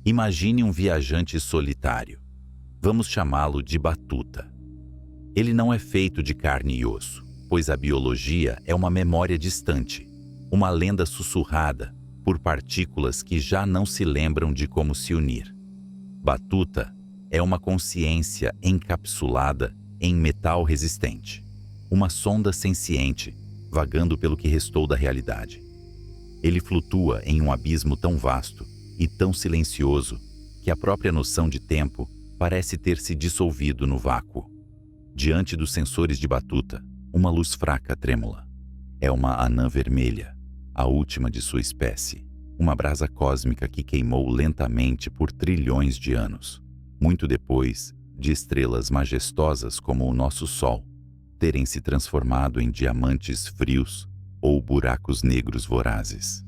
Imagine um viajante solitário. Vamos chamá-lo de Batuta. Ele não é feito de carne e osso, pois a biologia é uma memória distante, uma lenda sussurrada por partículas que já não se lembram de como se unir. Batuta é uma consciência encapsulada em metal resistente, uma sonda senciente vagando pelo que restou da realidade. Ele flutua em um abismo tão vasto e tão silencioso que a própria noção de tempo parece ter se dissolvido no vácuo. Diante dos sensores de Batuta, uma luz fraca trêmula. É uma anã vermelha, a última de sua espécie, uma brasa cósmica que queimou lentamente por trilhões de anos, muito depois de estrelas majestosas como o nosso Sol terem se transformado em diamantes frios ou buracos negros vorazes.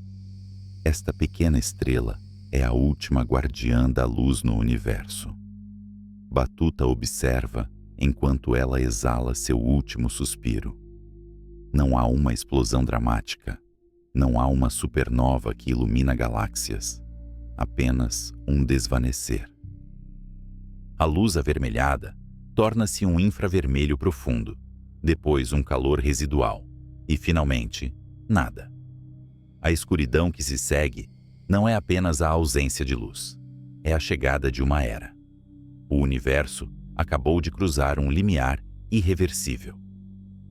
Esta pequena estrela é a última guardiã da luz no universo. Batuta observa enquanto ela exala seu último suspiro. Não há uma explosão dramática, não há uma supernova que ilumina galáxias, apenas um desvanecer. A luz avermelhada torna-se um infravermelho profundo, depois um calor residual e, finalmente, nada. A escuridão que se segue não é apenas a ausência de luz, é a chegada de uma era. O universo acabou de cruzar um limiar irreversível.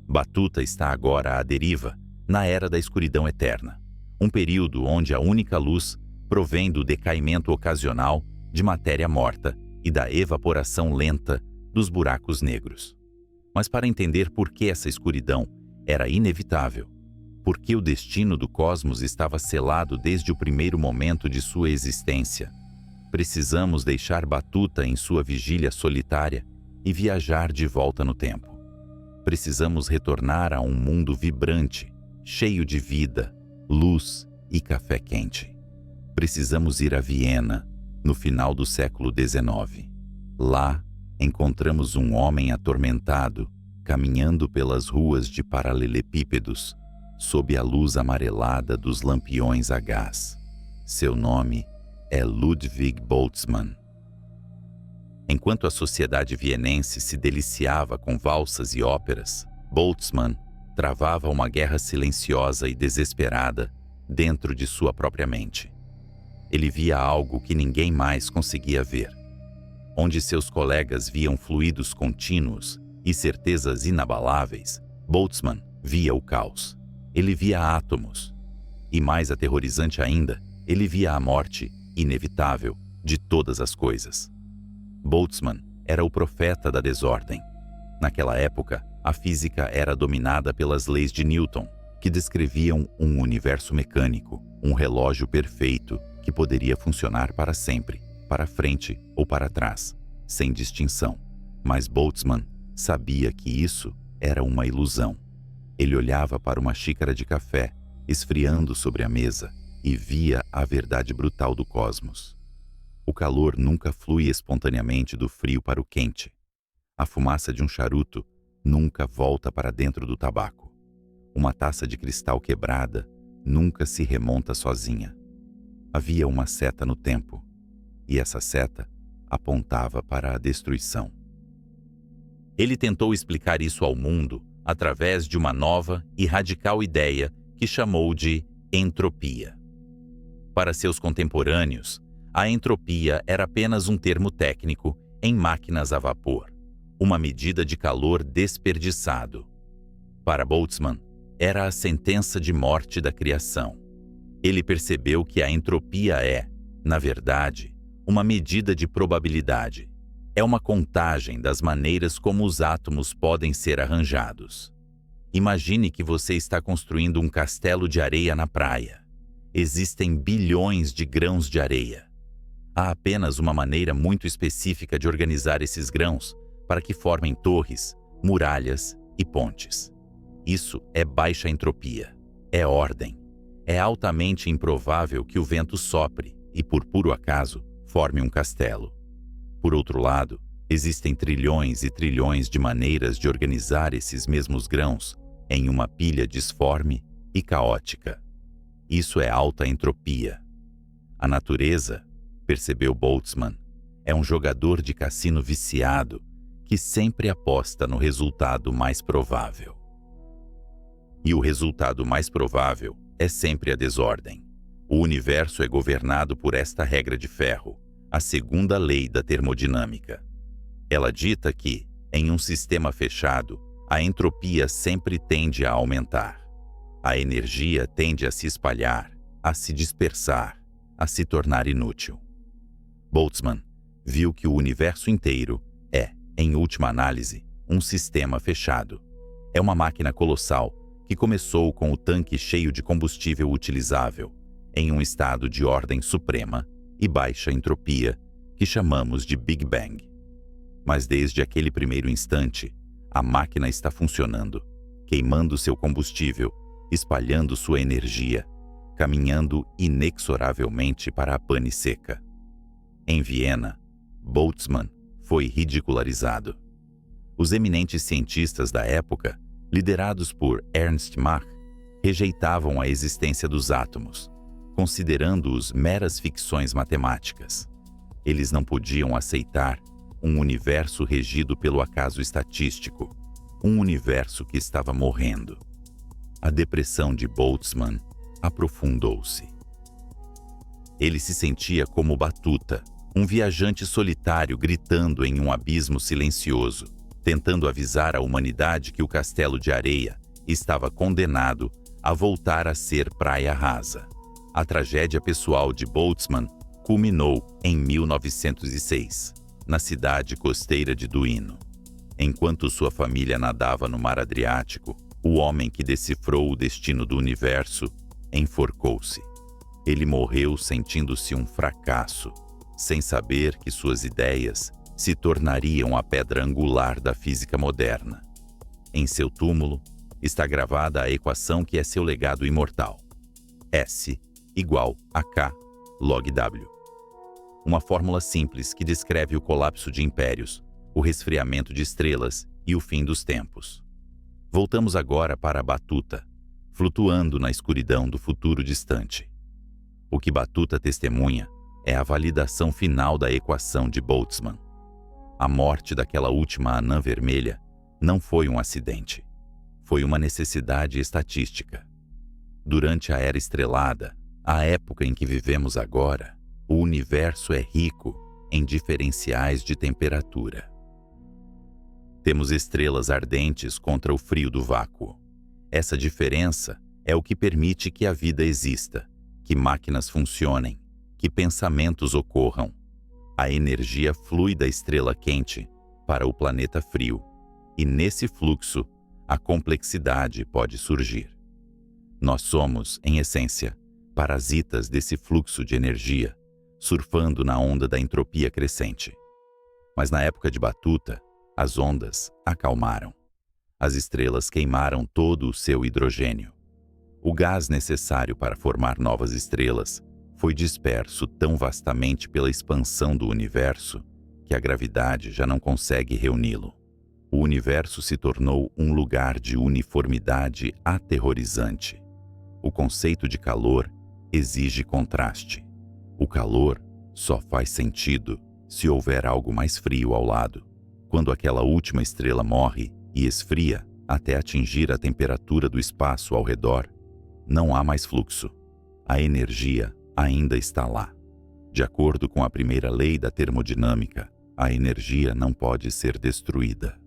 Batuta está agora à deriva na era da escuridão eterna, um período onde a única luz provém do decaimento ocasional de matéria morta e da evaporação lenta dos buracos negros. Mas para entender por que essa escuridão era inevitável, por que o destino do cosmos estava selado desde o primeiro momento de sua existência, precisamos deixar Batuta em sua vigília solitária e viajar de volta no tempo. Precisamos retornar a um mundo vibrante, cheio de vida, luz e café quente. Precisamos ir a Viena, no final do século XIX. Lá, encontramos um homem atormentado, caminhando pelas ruas de paralelepípedos, sob a luz amarelada dos lampiões a gás. Seu nome é Ludwig Boltzmann. Enquanto a sociedade vienense se deliciava com valsas e óperas, Boltzmann travava uma guerra silenciosa e desesperada dentro de sua própria mente. Ele via algo que ninguém mais conseguia ver. Onde seus colegas viam fluidos contínuos e certezas inabaláveis, Boltzmann via o caos. Ele via átomos. E mais aterrorizante ainda, ele via a morte inevitável de todas as coisas. Boltzmann era o profeta da desordem. Naquela época, a física era dominada pelas leis de Newton, que descreviam um universo mecânico, um relógio perfeito que poderia funcionar para sempre, para frente ou para trás, sem distinção. Mas Boltzmann sabia que isso era uma ilusão. Ele olhava para uma xícara de café, esfriando sobre a mesa, e via a verdade brutal do cosmos. O calor nunca flui espontaneamente do frio para o quente. A fumaça de um charuto nunca volta para dentro do tabaco. Uma taça de cristal quebrada nunca se remonta sozinha. Havia uma seta no tempo, e essa seta apontava para a destruição. Ele tentou explicar isso ao mundo através de uma nova e radical ideia que chamou de entropia. Para seus contemporâneos, a entropia era apenas um termo técnico em máquinas a vapor, uma medida de calor desperdiçado. Para Boltzmann, era a sentença de morte da criação. Ele percebeu que a entropia é, na verdade, uma medida de probabilidade. É uma contagem das maneiras como os átomos podem ser arranjados. Imagine que você está construindo um castelo de areia na praia. Existem bilhões de grãos de areia. Há apenas uma maneira muito específica de organizar esses grãos para que formem torres, muralhas e pontes. Isso é baixa entropia. É ordem. É altamente improvável que o vento sopre e, por puro acaso, forme um castelo. Por outro lado, existem trilhões e trilhões de maneiras de organizar esses mesmos grãos em uma pilha disforme e caótica. Isso é alta entropia. A natureza percebeu Boltzmann, é um jogador de cassino viciado que sempre aposta no resultado mais provável. E o resultado mais provável é sempre a desordem. O universo é governado por esta regra de ferro, a segunda lei da termodinâmica. Ela dita que, em um sistema fechado, a entropia sempre tende a aumentar. A energia tende a se espalhar, a se dispersar, a se tornar inútil. Boltzmann viu que o universo inteiro é, em última análise, um sistema fechado. É uma máquina colossal que começou com o tanque cheio de combustível utilizável, em um estado de ordem suprema e baixa entropia, que chamamos de Big Bang. Mas desde aquele primeiro instante, a máquina está funcionando, queimando seu combustível, espalhando sua energia, caminhando inexoravelmente para a pane seca. Em Viena, Boltzmann foi ridicularizado. Os eminentes cientistas da época, liderados por Ernst Mach, rejeitavam a existência dos átomos, considerando-os meras ficções matemáticas. Eles não podiam aceitar um universo regido pelo acaso estatístico, um universo que estava morrendo. A depressão de Boltzmann aprofundou-se. Ele se sentia como Batuta, um viajante solitário gritando em um abismo silencioso, tentando avisar a humanidade que o castelo de areia estava condenado a voltar a ser praia rasa. A tragédia pessoal de Boltzmann culminou em 1906, na cidade costeira de Duino. Enquanto sua família nadava no mar Adriático, o homem que decifrou o destino do universo enforcou-se. Ele morreu sentindo-se um fracasso, sem saber que suas ideias se tornariam a pedra angular da física moderna. Em seu túmulo está gravada a equação que é seu legado imortal. S igual a K log W. Uma fórmula simples que descreve o colapso de impérios, o resfriamento de estrelas e o fim dos tempos. Voltamos agora para Batuta, flutuando na escuridão do futuro distante. O que Batuta testemunha é a validação final da equação de Boltzmann. A morte daquela última anã vermelha não foi um acidente. Foi uma necessidade estatística. Durante a era estrelada, a época em que vivemos agora, o universo é rico em diferenciais de temperatura. Temos estrelas ardentes contra o frio do vácuo. Essa diferença é o que permite que a vida exista, que máquinas funcionem, que pensamentos ocorram. A energia flui da estrela quente para o planeta frio, e nesse fluxo, a complexidade pode surgir. Nós somos, em essência, parasitas desse fluxo de energia, surfando na onda da entropia crescente. Mas na época de Batuta, as ondas acalmaram. As estrelas queimaram todo o seu hidrogênio. O gás necessário para formar novas estrelas foi disperso tão vastamente pela expansão do universo que a gravidade já não consegue reuni-lo. O universo se tornou um lugar de uniformidade aterrorizante. O conceito de calor exige contraste. O calor só faz sentido se houver algo mais frio ao lado. Quando aquela última estrela morre e esfria até atingir a temperatura do espaço ao redor, não há mais fluxo. A energia ainda está lá. De acordo com a primeira lei da termodinâmica, a energia não pode ser destruída.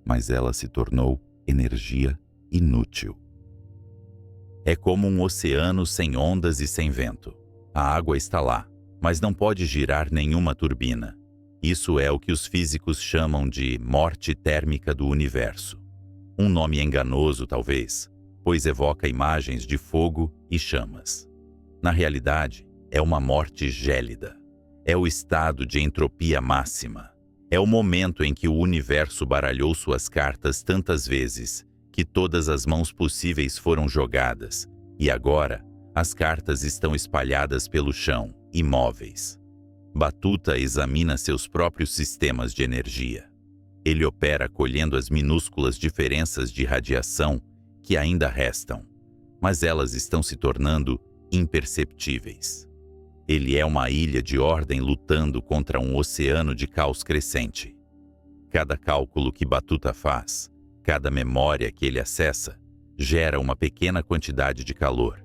Mas ela se tornou energia inútil. É como um oceano sem ondas e sem vento. A água está lá, mas não pode girar nenhuma turbina. Isso é o que os físicos chamam de morte térmica do universo. Um nome enganoso, talvez, pois evoca imagens de fogo e chamas. Na realidade, é uma morte gélida. É o estado de entropia máxima. É o momento em que o universo baralhou suas cartas tantas vezes que todas as mãos possíveis foram jogadas, e agora as cartas estão espalhadas pelo chão, imóveis. Batuta examina seus próprios sistemas de energia. Ele opera colhendo as minúsculas diferenças de radiação que ainda restam, mas elas estão se tornando imperceptíveis. Ele é uma ilha de ordem lutando contra um oceano de caos crescente. Cada cálculo que Batuta faz, cada memória que ele acessa, gera uma pequena quantidade de calor,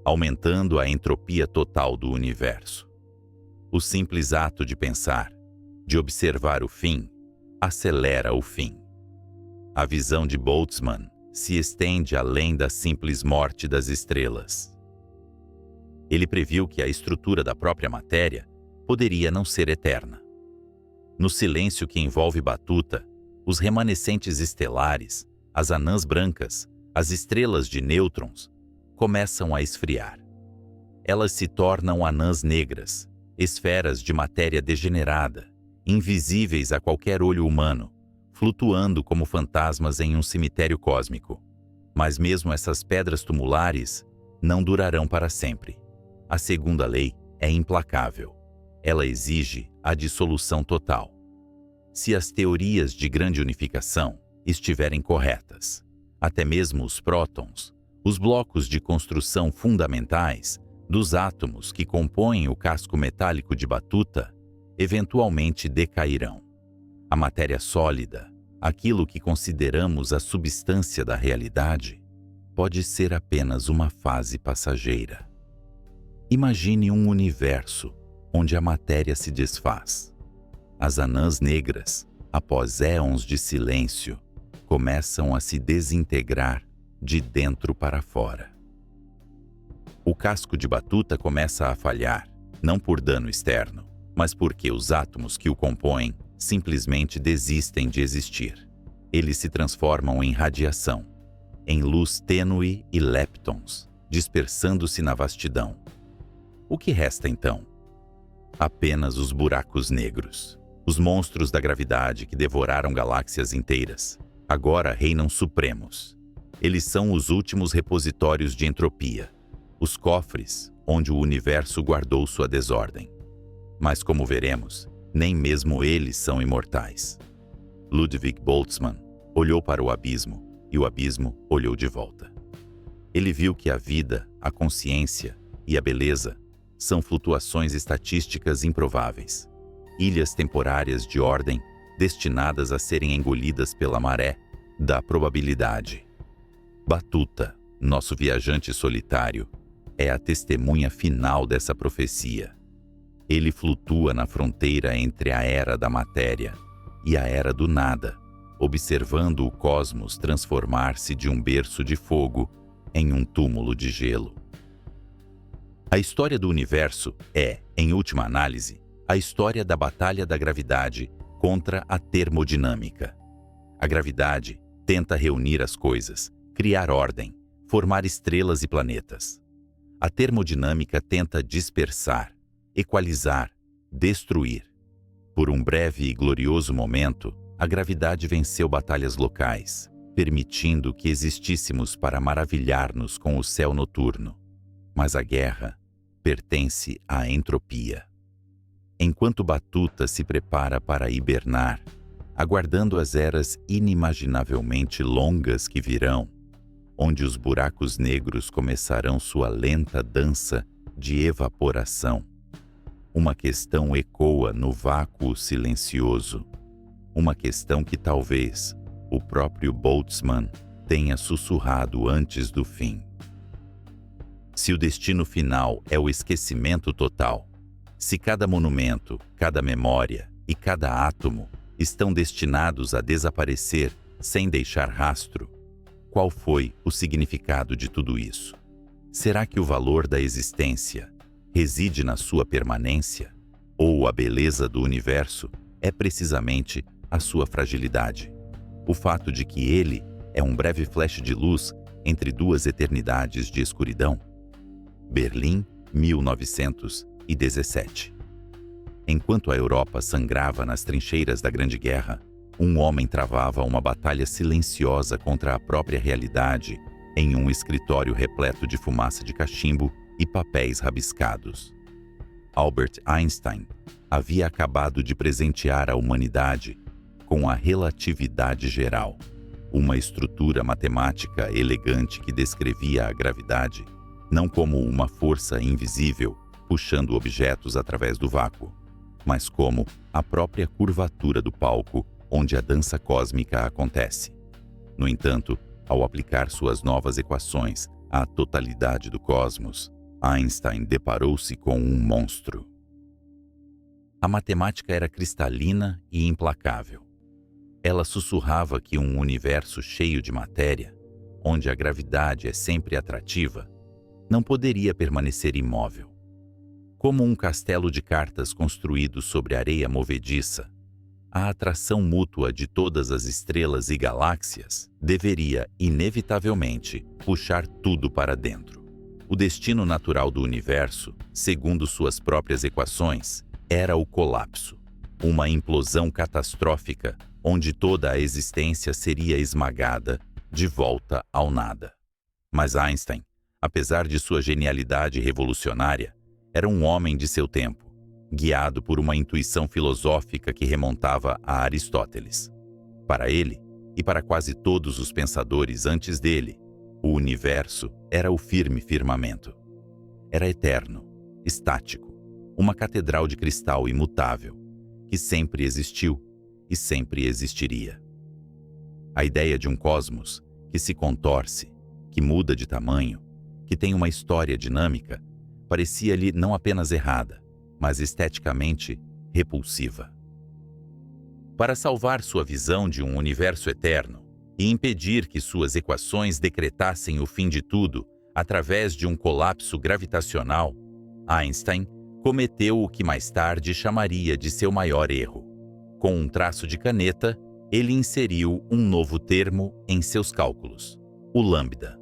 aumentando a entropia total do universo. O simples ato de pensar, de observar o fim, acelera o fim. A visão de Boltzmann se estende além da simples morte das estrelas. Ele previu que a estrutura da própria matéria poderia não ser eterna. No silêncio que envolve Batuta, os remanescentes estelares, as anãs brancas, as estrelas de nêutrons, começam a esfriar. Elas se tornam anãs negras, esferas de matéria degenerada, invisíveis a qualquer olho humano, flutuando como fantasmas em um cemitério cósmico. Mas mesmo essas pedras tumulares não durarão para sempre. A segunda lei é implacável. Ela exige a dissolução total. Se as teorias de grande unificação estiverem corretas, até mesmo os prótons, os blocos de construção fundamentais dos átomos que compõem o casco metálico de Batuta, eventualmente decairão. A matéria sólida, aquilo que consideramos a substância da realidade, pode ser apenas uma fase passageira. Imagine um universo onde a matéria se desfaz. As anãs negras, após éons de silêncio, começam a se desintegrar de dentro para fora. O casco de Batuta começa a falhar, não por dano externo, mas porque os átomos que o compõem simplesmente desistem de existir. Eles se transformam em radiação, em luz tênue e leptons, dispersando-se na vastidão. O que resta então? Apenas os buracos negros. Os monstros da gravidade que devoraram galáxias inteiras, agora reinam supremos. Eles são os últimos repositórios de entropia, os cofres onde o universo guardou sua desordem. Mas como veremos, nem mesmo eles são imortais. Ludwig Boltzmann olhou para o abismo e o abismo olhou de volta. Ele viu que a vida, a consciência e a beleza são flutuações estatísticas improváveis, ilhas temporárias de ordem destinadas a serem engolidas pela maré da probabilidade. Batuta, nosso viajante solitário, é a testemunha final dessa profecia. Ele flutua na fronteira entre a era da matéria e a era do nada, observando o cosmos transformar-se de um berço de fogo em um túmulo de gelo. A história do universo é, em última análise, a história da batalha da gravidade contra a termodinâmica. A gravidade tenta reunir as coisas, criar ordem, formar estrelas e planetas. A termodinâmica tenta dispersar, equalizar, destruir. Por um breve e glorioso momento, a gravidade venceu batalhas locais, permitindo que existíssemos para maravilhar-nos com o céu noturno. Mas a guerra pertence à entropia. Enquanto Batuta se prepara para hibernar, aguardando as eras inimaginavelmente longas que virão, onde os buracos negros começarão sua lenta dança de evaporação, uma questão ecoa no vácuo silencioso, uma questão que talvez o próprio Boltzmann tenha sussurrado antes do fim. Se o destino final é o esquecimento total, se cada monumento, cada memória e cada átomo estão destinados a desaparecer sem deixar rastro, qual foi o significado de tudo isso? Será que o valor da existência reside na sua permanência? Ou a beleza do universo é precisamente a sua fragilidade? O fato de que ele é um breve flash de luz entre duas eternidades de escuridão? Berlim, 1917. Enquanto a Europa sangrava nas trincheiras da Grande Guerra, um homem travava uma batalha silenciosa contra a própria realidade em um escritório repleto de fumaça de cachimbo e papéis rabiscados. Albert Einstein havia acabado de presentear a humanidade com a relatividade geral, uma estrutura matemática elegante que descrevia a gravidade não como uma força invisível, puxando objetos através do vácuo, mas como a própria curvatura do palco onde a dança cósmica acontece. No entanto, ao aplicar suas novas equações à totalidade do cosmos, Einstein deparou-se com um monstro. A matemática era cristalina e implacável. Ela sussurrava que um universo cheio de matéria, onde a gravidade é sempre atrativa, não poderia permanecer imóvel. Como um castelo de cartas construído sobre areia movediça, a atração mútua de todas as estrelas e galáxias deveria, inevitavelmente, puxar tudo para dentro. O destino natural do universo, segundo suas próprias equações, era o colapso, uma implosão catastrófica onde toda a existência seria esmagada de volta ao nada. Mas Einstein, apesar de sua genialidade revolucionária, era um homem de seu tempo, guiado por uma intuição filosófica que remontava a Aristóteles. Para ele, e para quase todos os pensadores antes dele, o universo era o firme firmamento. Era eterno, estático, uma catedral de cristal imutável, que sempre existiu e sempre existiria. A ideia de um cosmos que se contorce, que muda de tamanho, que tem uma história dinâmica, parecia-lhe não apenas errada, mas esteticamente repulsiva. Para salvar sua visão de um universo eterno e impedir que suas equações decretassem o fim de tudo através de um colapso gravitacional, Einstein cometeu o que mais tarde chamaria de seu maior erro. Com um traço de caneta, ele inseriu um novo termo em seus cálculos: o lambda,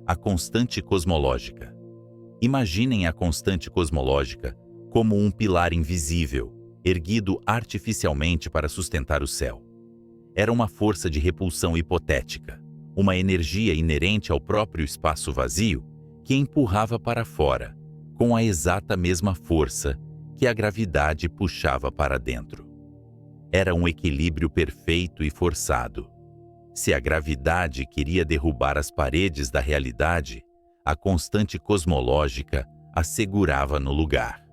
a constante cosmológica. Imaginem a constante cosmológica como um pilar invisível, erguido artificialmente para sustentar o céu. Era uma força de repulsão hipotética, uma energia inerente ao próprio espaço vazio que empurrava para fora, com a exata mesma força que a gravidade puxava para dentro. Era um equilíbrio perfeito e forçado. Se a gravidade queria derrubar as paredes da realidade, a constante cosmológica a segurava no lugar.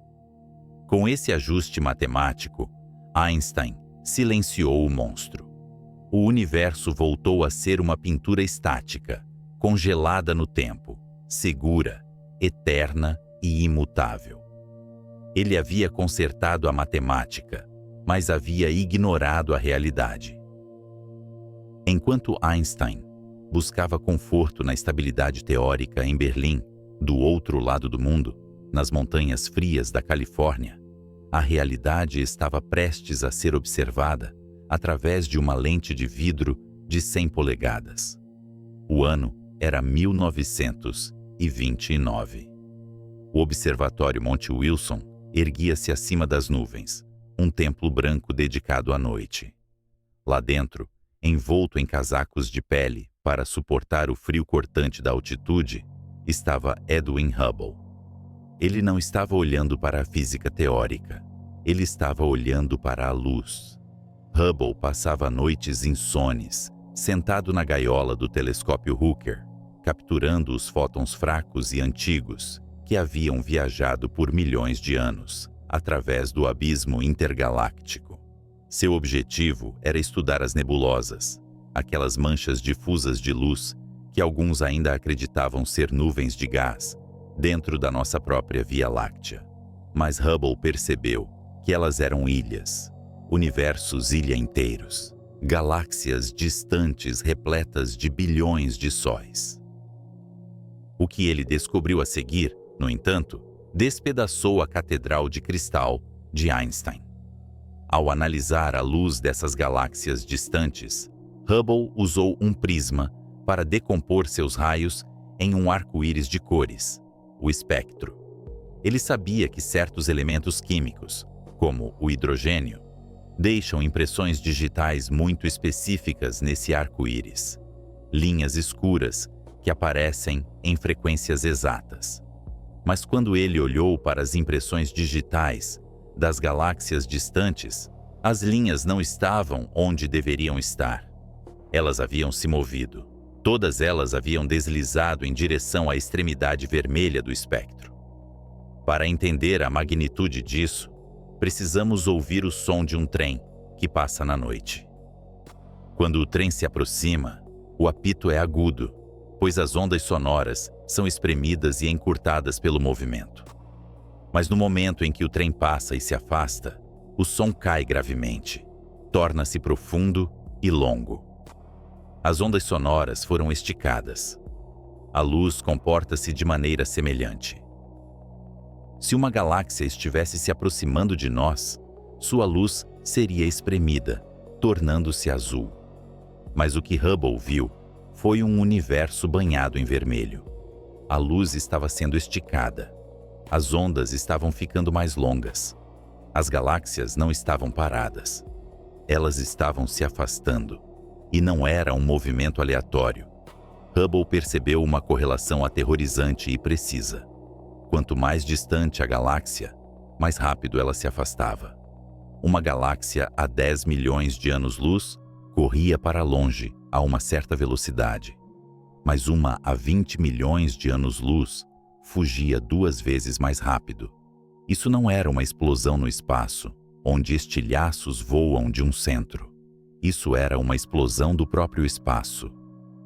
Com esse ajuste matemático, Einstein silenciou o monstro. O universo voltou a ser uma pintura estática, congelada no tempo, segura, eterna e imutável. Ele havia consertado a matemática, mas havia ignorado a realidade. Enquanto Einstein buscava conforto na estabilidade teórica em Berlim, do outro lado do mundo, nas montanhas frias da Califórnia, a realidade estava prestes a ser observada através de uma lente de vidro de 100 polegadas. O ano era 1929. O Observatório Monte Wilson erguia-se acima das nuvens, um templo branco dedicado à noite. Lá dentro, envolto em casacos de pele para suportar o frio cortante da altitude, estava Edwin Hubble. Ele não estava olhando para a física teórica, ele estava olhando para a luz. Hubble passava noites insones, sentado na gaiola do telescópio Hooker, capturando os fótons fracos e antigos que haviam viajado por milhões de anos, através do abismo intergaláctico. Seu objetivo era estudar as nebulosas, aquelas manchas difusas de luz que alguns ainda acreditavam ser nuvens de gás dentro da nossa própria Via Láctea. Mas Hubble percebeu que elas eram ilhas, universos ilha inteiros, galáxias distantes repletas de bilhões de sóis. O que ele descobriu a seguir, no entanto, despedaçou a catedral de cristal de Einstein. Ao analisar a luz dessas galáxias distantes, Hubble usou um prisma para decompor seus raios em um arco-íris de cores, o espectro. Ele sabia que certos elementos químicos, como o hidrogênio, deixam impressões digitais muito específicas nesse arco-íris, linhas escuras que aparecem em frequências exatas. Mas quando ele olhou para as impressões digitais das galáxias distantes, as linhas não estavam onde deveriam estar. Elas haviam se movido. Todas elas haviam deslizado em direção à extremidade vermelha do espectro. Para entender a magnitude disso, precisamos ouvir o som de um trem que passa na noite. Quando o trem se aproxima, o apito é agudo, pois as ondas sonoras são espremidas e encurtadas pelo movimento. Mas no momento em que o trem passa e se afasta, o som cai gravemente, torna-se profundo e longo. As ondas sonoras foram esticadas. A luz comporta-se de maneira semelhante. Se uma galáxia estivesse se aproximando de nós, sua luz seria espremida, tornando-se azul. Mas o que Hubble viu foi um universo banhado em vermelho. A luz estava sendo esticada. As ondas estavam ficando mais longas. As galáxias não estavam paradas. Elas estavam se afastando. E não era um movimento aleatório. Hubble percebeu uma correlação aterrorizante e precisa. Quanto mais distante a galáxia, mais rápido ela se afastava. Uma galáxia a 10 milhões de anos-luz corria para longe a uma certa velocidade, mas uma a 20 milhões de anos-luz fugia 2 vezes mais rápido. Isso não era uma explosão no espaço, onde estilhaços voam de um centro. Isso era uma explosão do próprio espaço.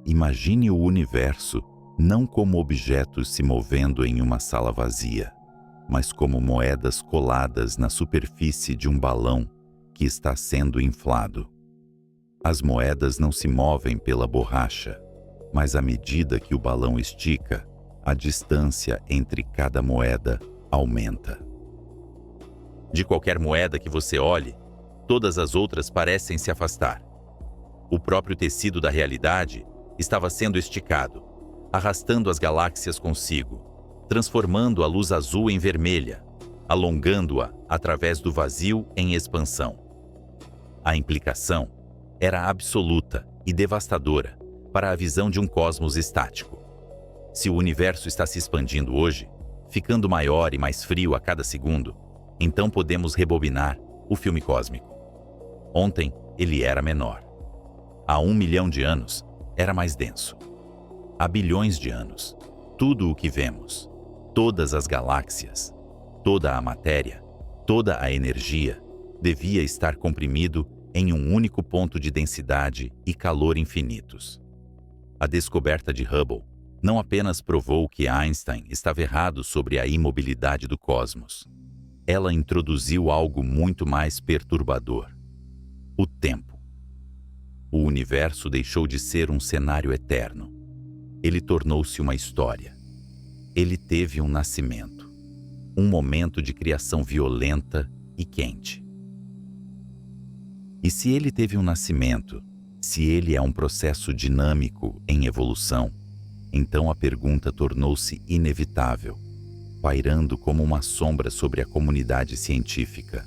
Imagine o universo não como objetos se movendo em uma sala vazia, mas como moedas coladas na superfície de um balão que está sendo inflado. As moedas não se movem pela borracha, mas à medida que o balão estica, a distância entre cada moeda aumenta. De qualquer moeda que você olhe, todas as outras parecem se afastar. O próprio tecido da realidade estava sendo esticado, arrastando as galáxias consigo, transformando a luz azul em vermelha, alongando-a através do vazio em expansão. A implicação era absoluta e devastadora para a visão de um cosmos estático. Se o universo está se expandindo hoje, ficando maior e mais frio a cada segundo, então podemos rebobinar o filme cósmico. Ontem ele era menor. Há 1 milhão de anos era mais denso. Há bilhões de anos, tudo o que vemos, todas as galáxias, toda a matéria, toda a energia, devia estar comprimido em um único ponto de densidade e calor infinitos. A descoberta de Hubble não apenas provou que Einstein estava errado sobre a imobilidade do cosmos. Ela introduziu algo muito mais perturbador: o tempo. O universo deixou de ser um cenário eterno. Ele tornou-se uma história. Ele teve um nascimento, um momento de criação violenta e quente. E se ele teve um nascimento, se ele é um processo dinâmico em evolução, então a pergunta tornou-se inevitável, pairando como uma sombra sobre a comunidade científica: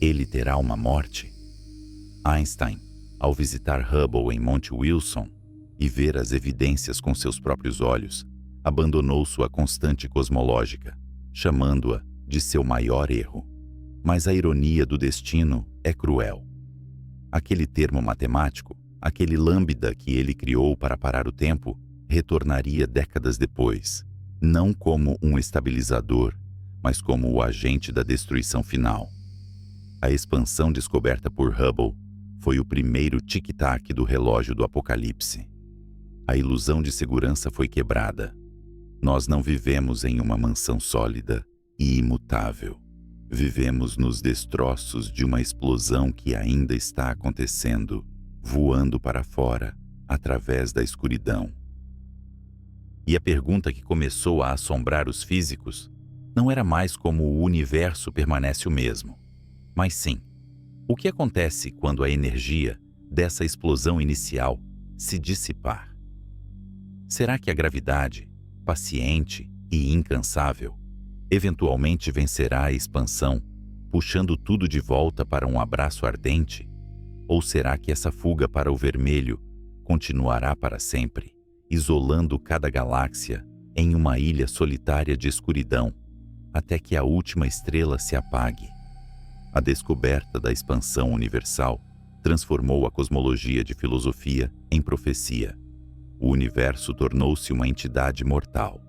ele terá uma morte? Einstein, ao visitar Hubble em Monte Wilson e ver as evidências com seus próprios olhos, abandonou sua constante cosmológica, chamando-a de seu maior erro. Mas a ironia do destino é cruel. Aquele termo matemático, aquele lambda que ele criou para parar o tempo, retornaria décadas depois, não como um estabilizador, mas como o agente da destruição final. A expansão descoberta por Hubble foi o primeiro tic-tac do relógio do apocalipse. A ilusão de segurança foi quebrada. Nós não vivemos em uma mansão sólida e imutável. Vivemos nos destroços de uma explosão que ainda está acontecendo, voando para fora, através da escuridão. E a pergunta que começou a assombrar os físicos não era mais como o universo permanece o mesmo, mas sim, o que acontece quando a energia dessa explosão inicial se dissipar? Será que a gravidade, paciente e incansável, eventualmente vencerá a expansão, puxando tudo de volta para um abraço ardente? Ou será que essa fuga para o vermelho continuará para sempre, isolando cada galáxia em uma ilha solitária de escuridão, até que a última estrela se apague? A descoberta da expansão universal transformou a cosmologia de filosofia em profecia. O universo tornou-se uma entidade mortal.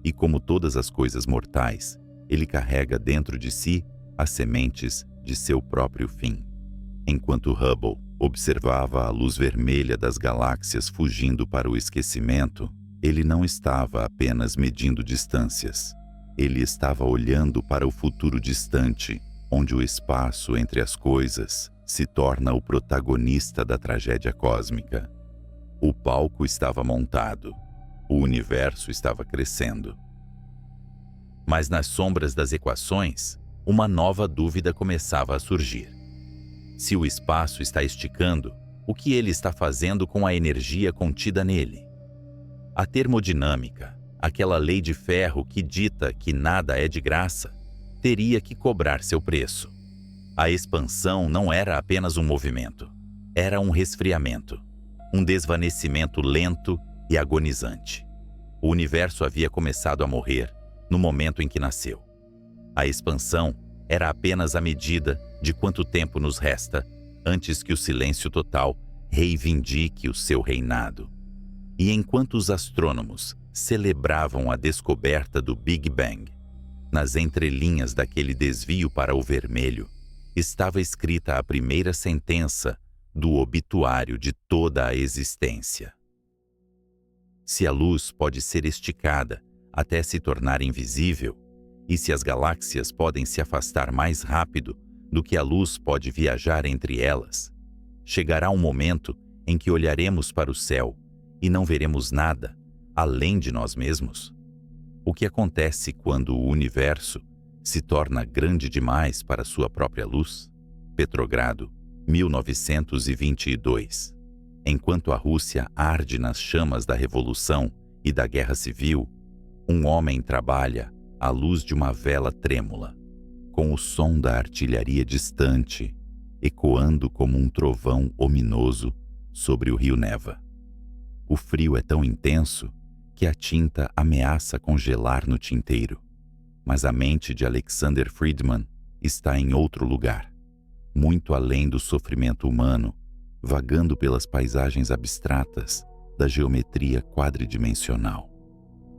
E como todas as coisas mortais, Ele carrega dentro de si as sementes de seu próprio fim. Enquanto Hubble observava a luz vermelha das galáxias fugindo para o esquecimento, ele não estava apenas medindo distâncias. Ele estava olhando para o futuro distante, onde o espaço entre as coisas se torna o protagonista da tragédia cósmica. O palco estava montado. O universo estava crescendo. Mas nas sombras das equações, uma nova dúvida começava a surgir. Se o espaço está esticando, o que ele está fazendo com a energia contida nele? A termodinâmica, aquela lei de ferro que dita que nada é de graça, teria que cobrar seu preço. A expansão não era apenas um movimento, era um resfriamento, um desvanecimento lento e agonizante. O universo havia começado a morrer no momento em que nasceu. A expansão era apenas a medida de quanto tempo nos resta antes que o silêncio total reivindique o seu reinado. E enquanto os astrônomos celebravam a descoberta do Big Bang, nas entrelinhas daquele desvio para o vermelho, estava escrita a primeira sentença do obituário de toda a existência. Se a luz pode ser esticada até se tornar invisível, e se as galáxias podem se afastar mais rápido do que a luz pode viajar entre elas, chegará um momento em que olharemos para o céu e não veremos nada além de nós mesmos. O que acontece quando o universo se torna grande demais para sua própria luz? Petrogrado, 1922. Enquanto a Rússia arde nas chamas da Revolução e da Guerra Civil, um homem trabalha à luz de uma vela trêmula, com o som da artilharia distante, ecoando como um trovão ominoso sobre o rio Neva. O frio é tão intenso que a tinta ameaça congelar no tinteiro, mas a mente de Alexander Friedman está em outro lugar, muito além do sofrimento humano, vagando pelas paisagens abstratas da geometria quadridimensional.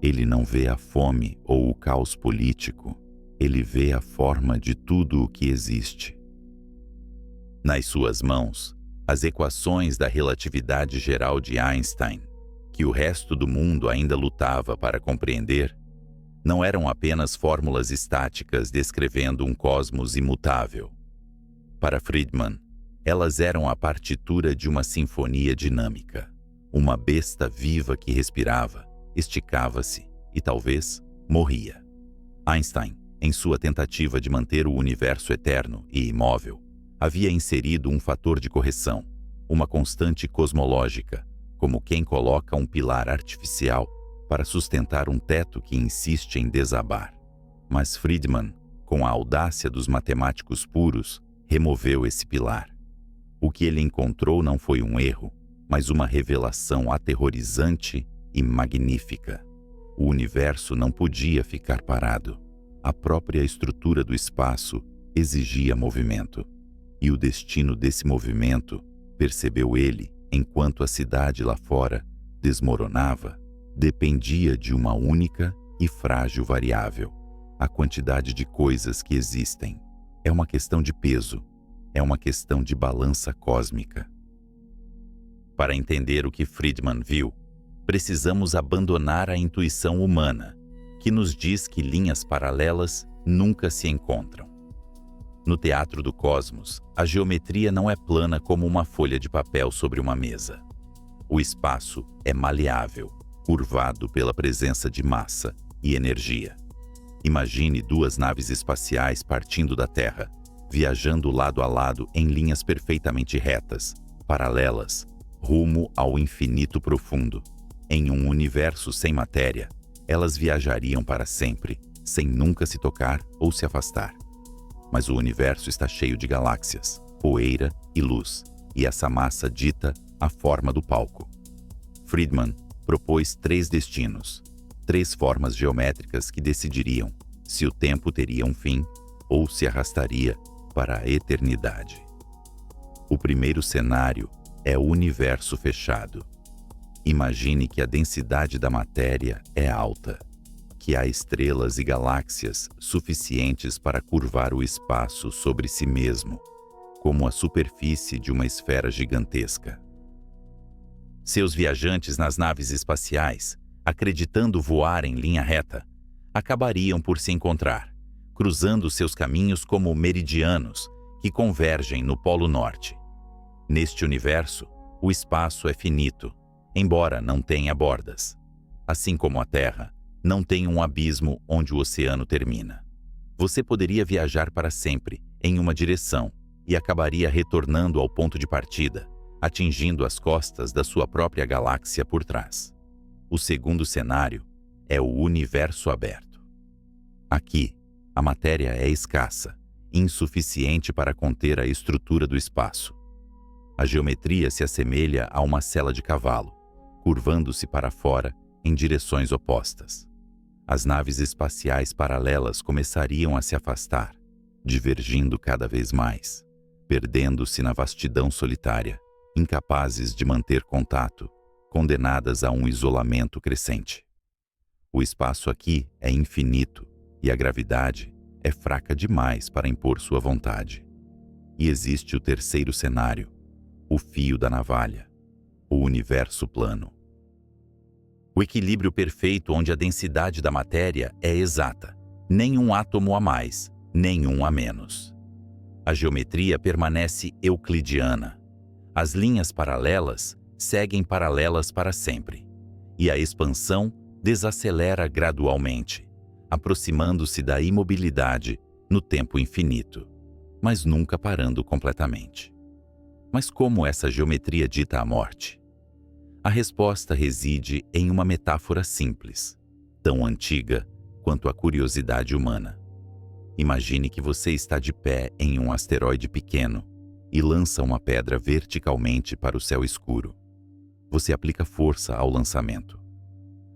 Ele não vê a fome ou o caos político, ele vê a forma de tudo o que existe. Nas suas mãos, as equações da relatividade geral de Einstein, que o resto do mundo ainda lutava para compreender, não eram apenas fórmulas estáticas descrevendo um cosmos imutável. Para Friedman, elas eram a partitura de uma sinfonia dinâmica, uma besta viva que respirava, esticava-se e talvez morria. Einstein, em sua tentativa de manter o universo eterno e imóvel, havia inserido um fator de correção, uma constante cosmológica, como quem coloca um pilar artificial para sustentar um teto que insiste em desabar. Mas Friedman, com a audácia dos matemáticos puros, removeu esse pilar. O que ele encontrou não foi um erro, mas uma revelação aterrorizante e magnífica. O universo não podia ficar parado. A própria estrutura do espaço exigia movimento. E o destino desse movimento, percebeu ele, enquanto a cidade lá fora desmoronava, dependia de uma única e frágil variável: a quantidade de coisas que existem. É uma questão de peso, é uma questão de balança cósmica. Para entender o que Friedman viu, precisamos abandonar a intuição humana, que nos diz que linhas paralelas nunca se encontram. No teatro do cosmos, a geometria não é plana como uma folha de papel sobre uma mesa. O espaço é maleável, curvado pela presença de massa e energia. Imagine duas naves espaciais partindo da Terra, viajando lado a lado em linhas perfeitamente retas, paralelas, rumo ao infinito profundo. Em um universo sem matéria, elas viajariam para sempre, sem nunca se tocar ou se afastar. Mas o universo está cheio de galáxias, poeira e luz, e essa massa dita a forma do palco. Friedman propôs 3 destinos, 3 formas geométricas que decidiriam se o tempo teria um fim ou se arrastaria para a eternidade. O primeiro cenário é o universo fechado. Imagine que a densidade da matéria é alta. que há estrelas e galáxias suficientes para curvar o espaço sobre si mesmo, como a superfície de uma esfera gigantesca. Seus viajantes nas naves espaciais, acreditando voar em linha reta, acabariam por se encontrar, cruzando seus caminhos como meridianos que convergem no Polo Norte. Neste universo, o espaço é finito, embora não tenha bordas. Assim como a Terra, não tem um abismo onde o oceano termina. Você poderia viajar para sempre em uma direção e acabaria retornando ao ponto de partida, atingindo as costas da sua própria galáxia por trás. O segundo cenário é o universo aberto. Aqui, a matéria é escassa, insuficiente para conter a estrutura do espaço. A geometria se assemelha a uma sela de cavalo, curvando-se para fora em direções opostas. As naves espaciais paralelas começariam a se afastar, divergindo cada vez mais, perdendo-se na vastidão solitária, incapazes de manter contato, condenadas a um isolamento crescente. O espaço aqui é infinito e a gravidade é fraca demais para impor sua vontade. E existe o terceiro cenário, o fio da navalha, o universo plano. O equilíbrio perfeito onde a densidade da matéria é exata, nem um átomo a mais, nem um a menos. A geometria permanece euclidiana. As linhas paralelas seguem paralelas para sempre, e a expansão desacelera gradualmente, aproximando-se da imobilidade no tempo infinito, mas nunca parando completamente. Mas como essa geometria dita a morte? A resposta reside em uma metáfora simples, tão antiga quanto a curiosidade humana. Imagine que você está de pé em um asteroide pequeno e lança uma pedra verticalmente para o céu escuro. Você aplica força ao lançamento.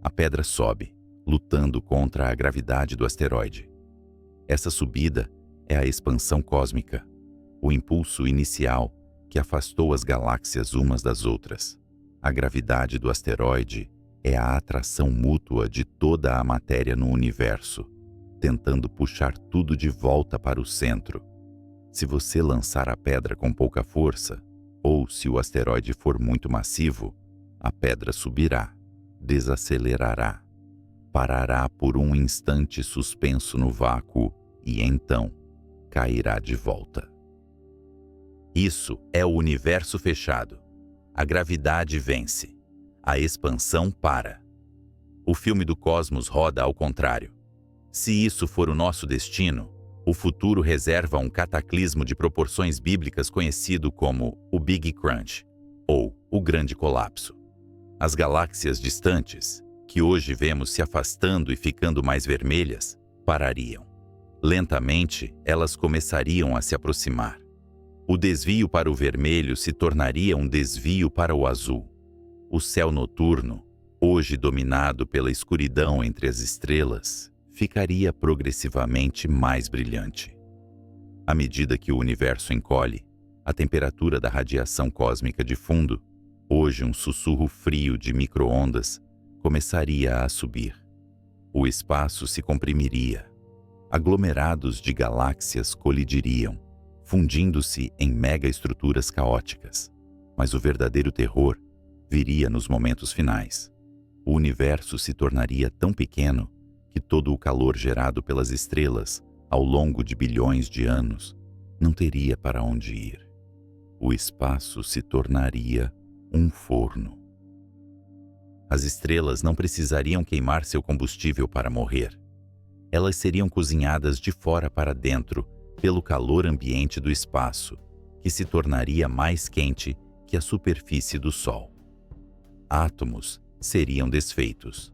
A pedra sobe, lutando contra a gravidade do asteroide. Essa subida é a expansão cósmica, o impulso inicial que afastou as galáxias umas das outras. A gravidade do asteroide é a atração mútua de toda a matéria no universo, tentando puxar tudo de volta para o centro. Se você lançar a pedra com pouca força, ou se o asteroide for muito massivo, a pedra subirá, desacelerará, parará por um instante suspenso no vácuo e então cairá de volta. Isso é o universo fechado. A gravidade vence. A expansão para. O filme do cosmos roda ao contrário. Se isso for o nosso destino, o futuro reserva um cataclismo de proporções bíblicas conhecido como o Big Crunch, ou o Grande Colapso. As galáxias distantes, que hoje vemos se afastando e ficando mais vermelhas, parariam. Lentamente, elas começariam a se aproximar. O desvio para o vermelho se tornaria um desvio para o azul. O céu noturno, hoje dominado pela escuridão entre as estrelas, ficaria progressivamente mais brilhante. À medida que o universo encolhe, a temperatura da radiação cósmica de fundo, hoje um sussurro frio de micro-ondas, começaria a subir. O espaço se comprimiria. Aglomerados de galáxias colidiriam, fundindo-se em mega-estruturas caóticas. Mas o verdadeiro terror viria nos momentos finais. O universo se tornaria tão pequeno que todo o calor gerado pelas estrelas ao longo de bilhões de anos não teria para onde ir. O espaço se tornaria um forno. As estrelas não precisariam queimar seu combustível para morrer. Elas seriam cozinhadas de fora para dentro pelo calor ambiente do espaço, que se tornaria mais quente que a superfície do Sol. Átomos seriam desfeitos.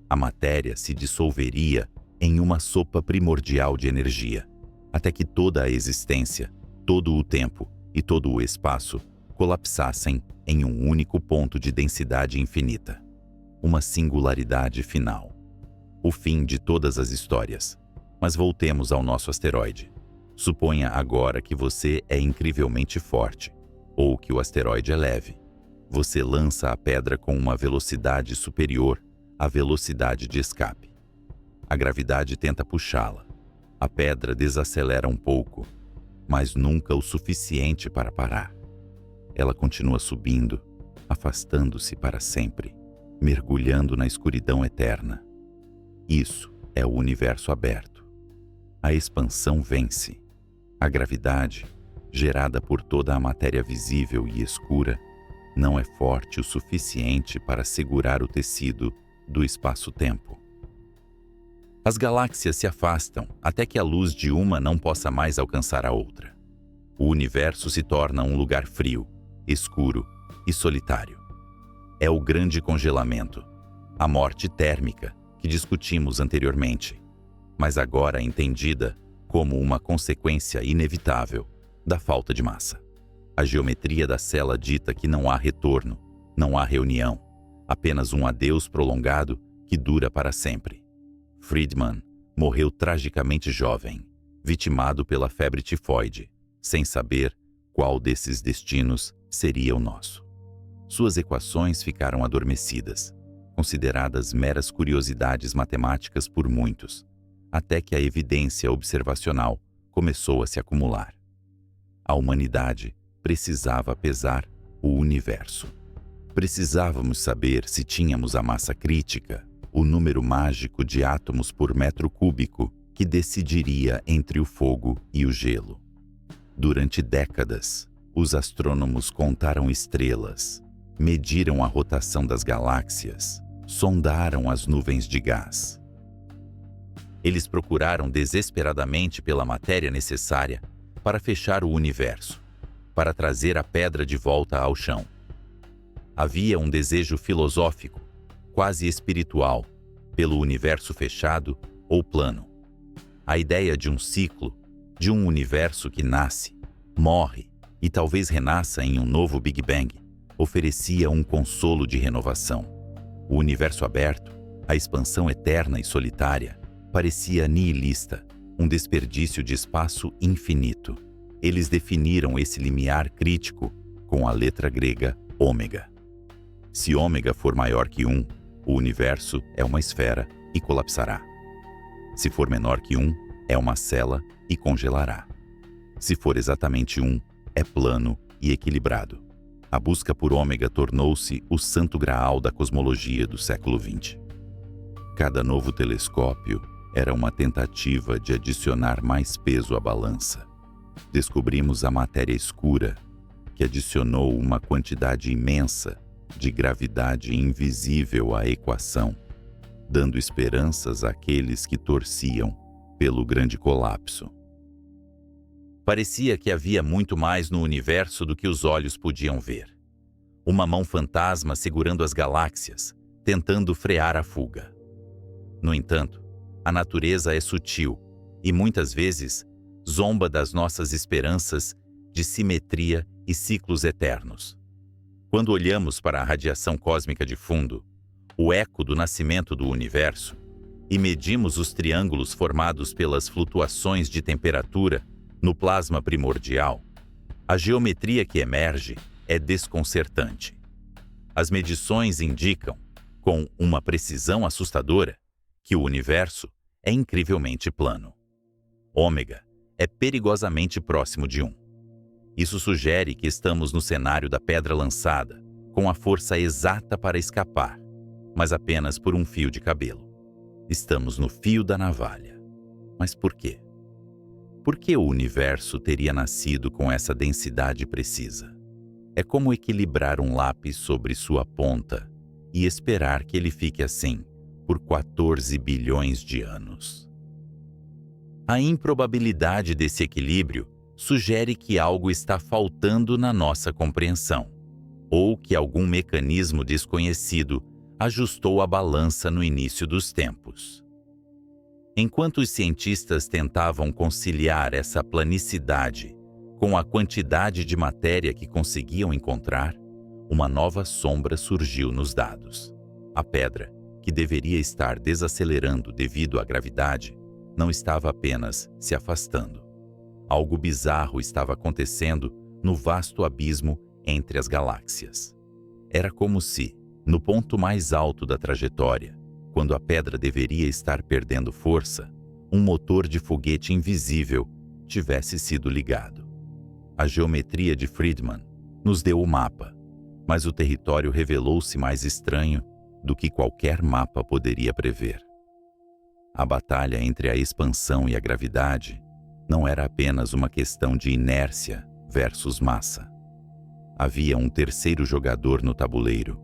A matéria se dissolveria em uma sopa primordial de energia, até que toda a existência, todo o tempo e todo o espaço colapsassem em um único ponto de densidade infinita. Uma singularidade final. O fim de todas as histórias. Mas voltemos ao nosso asteroide. Suponha agora que você é incrivelmente forte, ou que o asteroide é leve. Você lança a pedra com uma velocidade superior à velocidade de escape. A gravidade tenta puxá-la. A pedra desacelera um pouco, mas nunca o suficiente para parar. Ela continua subindo, afastando-se para sempre, mergulhando na escuridão eterna. Isso é o universo aberto. A expansão vence. A gravidade, gerada por toda a matéria visível e escura, não é forte o suficiente para segurar o tecido do espaço-tempo. As galáxias se afastam até que a luz de uma não possa mais alcançar a outra. O universo se torna um lugar frio, escuro e solitário. É o grande congelamento, a morte térmica que discutimos anteriormente, mas agora entendida como uma consequência inevitável da falta de massa. A geometria da cela dita que não há retorno, não há reunião, apenas um adeus prolongado que dura para sempre. Friedman morreu tragicamente jovem, vitimado pela febre tifoide, sem saber qual desses destinos seria o nosso. Suas equações ficaram adormecidas, consideradas meras curiosidades matemáticas por muitos, até que a evidência observacional começou a se acumular. A humanidade precisava pesar o universo. Precisávamos saber se tínhamos a massa crítica, o número mágico de átomos por metro cúbico que decidiria entre o fogo e o gelo. Durante décadas, os astrônomos contaram estrelas, mediram a rotação das galáxias, sondaram as nuvens de gás. Eles procuraram desesperadamente pela matéria necessária para fechar o universo, para trazer a pedra de volta ao chão. Havia um desejo filosófico, quase espiritual, pelo universo fechado ou plano. A ideia de um ciclo, de um universo que nasce, morre e talvez renasça em um novo Big Bang, oferecia um consolo de renovação. O universo aberto, a expansão eterna e solitária, parecia nihilista, um desperdício de espaço infinito. Eles definiram esse limiar crítico com a letra grega ômega. Se ômega for maior que 1, o universo é uma esfera e colapsará. Se for menor que 1, é uma cela e congelará. Se for exatamente 1, é plano e equilibrado. A busca por ômega tornou-se o santo graal da cosmologia do século XX. Cada novo telescópio era uma tentativa de adicionar mais peso à balança. Descobrimos a matéria escura, que adicionou uma quantidade imensa de gravidade invisível à equação, dando esperanças àqueles que torciam pelo grande colapso. Parecia que havia muito mais no universo do que os olhos podiam ver. Uma mão fantasma segurando as galáxias, tentando frear a fuga. No entanto, a natureza é sutil e muitas vezes zomba das nossas esperanças de simetria e ciclos eternos. Quando olhamos para a radiação cósmica de fundo, o eco do nascimento do universo, e medimos os triângulos formados pelas flutuações de temperatura no plasma primordial, a geometria que emerge é desconcertante. As medições indicam, com uma precisão assustadora, que o universo é incrivelmente plano. Ômega é perigosamente próximo de 1. Isso sugere que estamos no cenário da pedra lançada, com a força exata para escapar, mas apenas por um fio de cabelo. Estamos no fio da navalha. Mas por quê? Por que o universo teria nascido com essa densidade precisa? É como equilibrar um lápis sobre sua ponta e esperar que ele fique assim por 14 bilhões de anos. A improbabilidade desse equilíbrio sugere que algo está faltando na nossa compreensão, ou que algum mecanismo desconhecido ajustou a balança no início dos tempos. Enquanto os cientistas tentavam conciliar essa planicidade com a quantidade de matéria que conseguiam encontrar, uma nova sombra surgiu nos dados. A pedra, que deveria estar desacelerando devido à gravidade, não estava apenas se afastando. Algo bizarro estava acontecendo no vasto abismo entre as galáxias. Era como se, no ponto mais alto da trajetória, quando a pedra deveria estar perdendo força, um motor de foguete invisível tivesse sido ligado. A geometria de Friedman nos deu o mapa, mas o território revelou-se mais estranho do que qualquer mapa poderia prever. A batalha entre a expansão e a gravidade não era apenas uma questão de inércia versus massa. Havia um terceiro jogador no tabuleiro,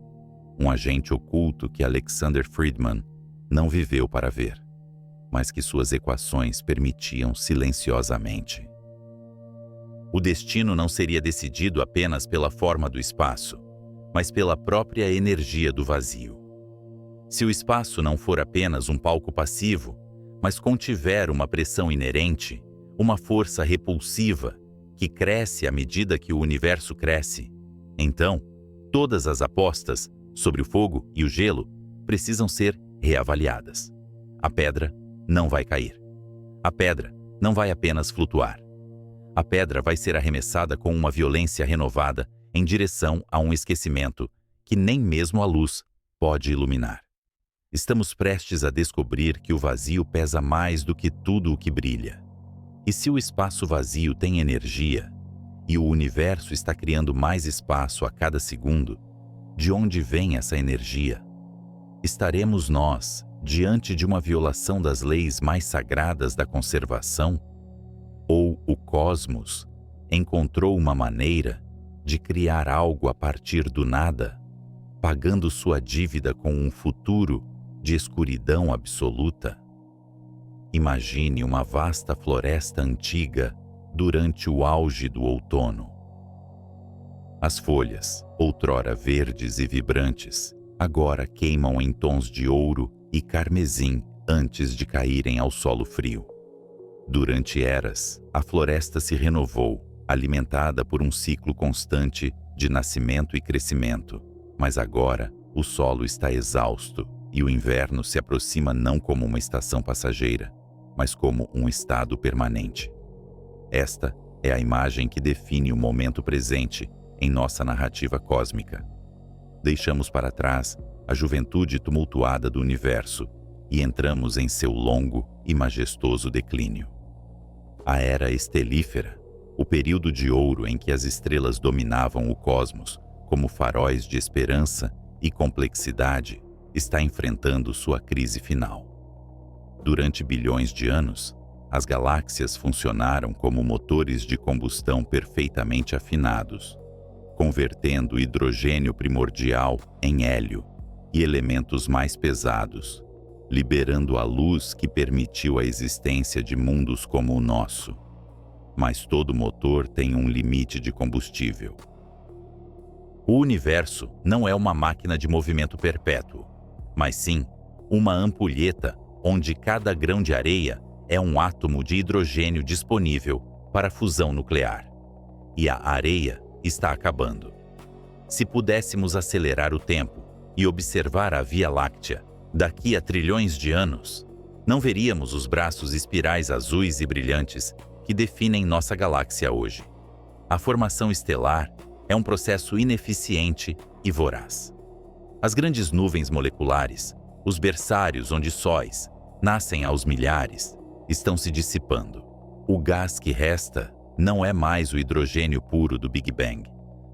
um agente oculto que Alexander Friedman não viveu para ver, mas que suas equações permitiam silenciosamente. O destino não seria decidido apenas pela forma do espaço, mas pela própria energia do vazio. Se o espaço não for apenas um palco passivo, mas contiver uma pressão inerente, uma força repulsiva que cresce à medida que o universo cresce, então todas as apostas sobre o fogo e o gelo precisam ser reavaliadas. A pedra não vai cair. A pedra não vai apenas flutuar. A pedra vai ser arremessada com uma violência renovada em direção a um esquecimento que nem mesmo a luz pode iluminar. Estamos prestes a descobrir que o vazio pesa mais do que tudo o que brilha. E se o espaço vazio tem energia, e o universo está criando mais espaço a cada segundo, de onde vem essa energia? Estaremos nós diante de uma violação das leis mais sagradas da conservação? Ou o cosmos encontrou uma maneira de criar algo a partir do nada, pagando sua dívida com um futuro de escuridão absoluta? Imagine uma vasta floresta antiga durante o auge do outono. As folhas, outrora verdes e vibrantes, agora queimam em tons de ouro e carmesim antes de caírem ao solo frio. Durante eras, a floresta se renovou, alimentada por um ciclo constante de nascimento e crescimento, mas agora o solo está exausto e o inverno se aproxima não como uma estação passageira, mas como um estado permanente. Esta é a imagem que define o momento presente em nossa narrativa cósmica. Deixamos para trás a juventude tumultuada do universo e entramos em seu longo e majestoso declínio. A era estelífera, o período de ouro em que as estrelas dominavam o cosmos como faróis de esperança e complexidade, está enfrentando sua crise final. Durante bilhões de anos, as galáxias funcionaram como motores de combustão perfeitamente afinados, convertendo hidrogênio primordial em hélio e elementos mais pesados, liberando a luz que permitiu a existência de mundos como o nosso. Mas todo motor tem um limite de combustível. O universo não é uma máquina de movimento perpétuo, mas sim uma ampulheta onde cada grão de areia é um átomo de hidrogênio disponível para fusão nuclear. E a areia está acabando. Se pudéssemos acelerar o tempo e observar a Via Láctea daqui a trilhões de anos, não veríamos os braços espirais azuis e brilhantes que definem nossa galáxia hoje. A formação estelar é um processo ineficiente e voraz. As grandes nuvens moleculares, os berçários onde sóis nascem aos milhares, estão se dissipando. O gás que resta não é mais o hidrogênio puro do Big Bang,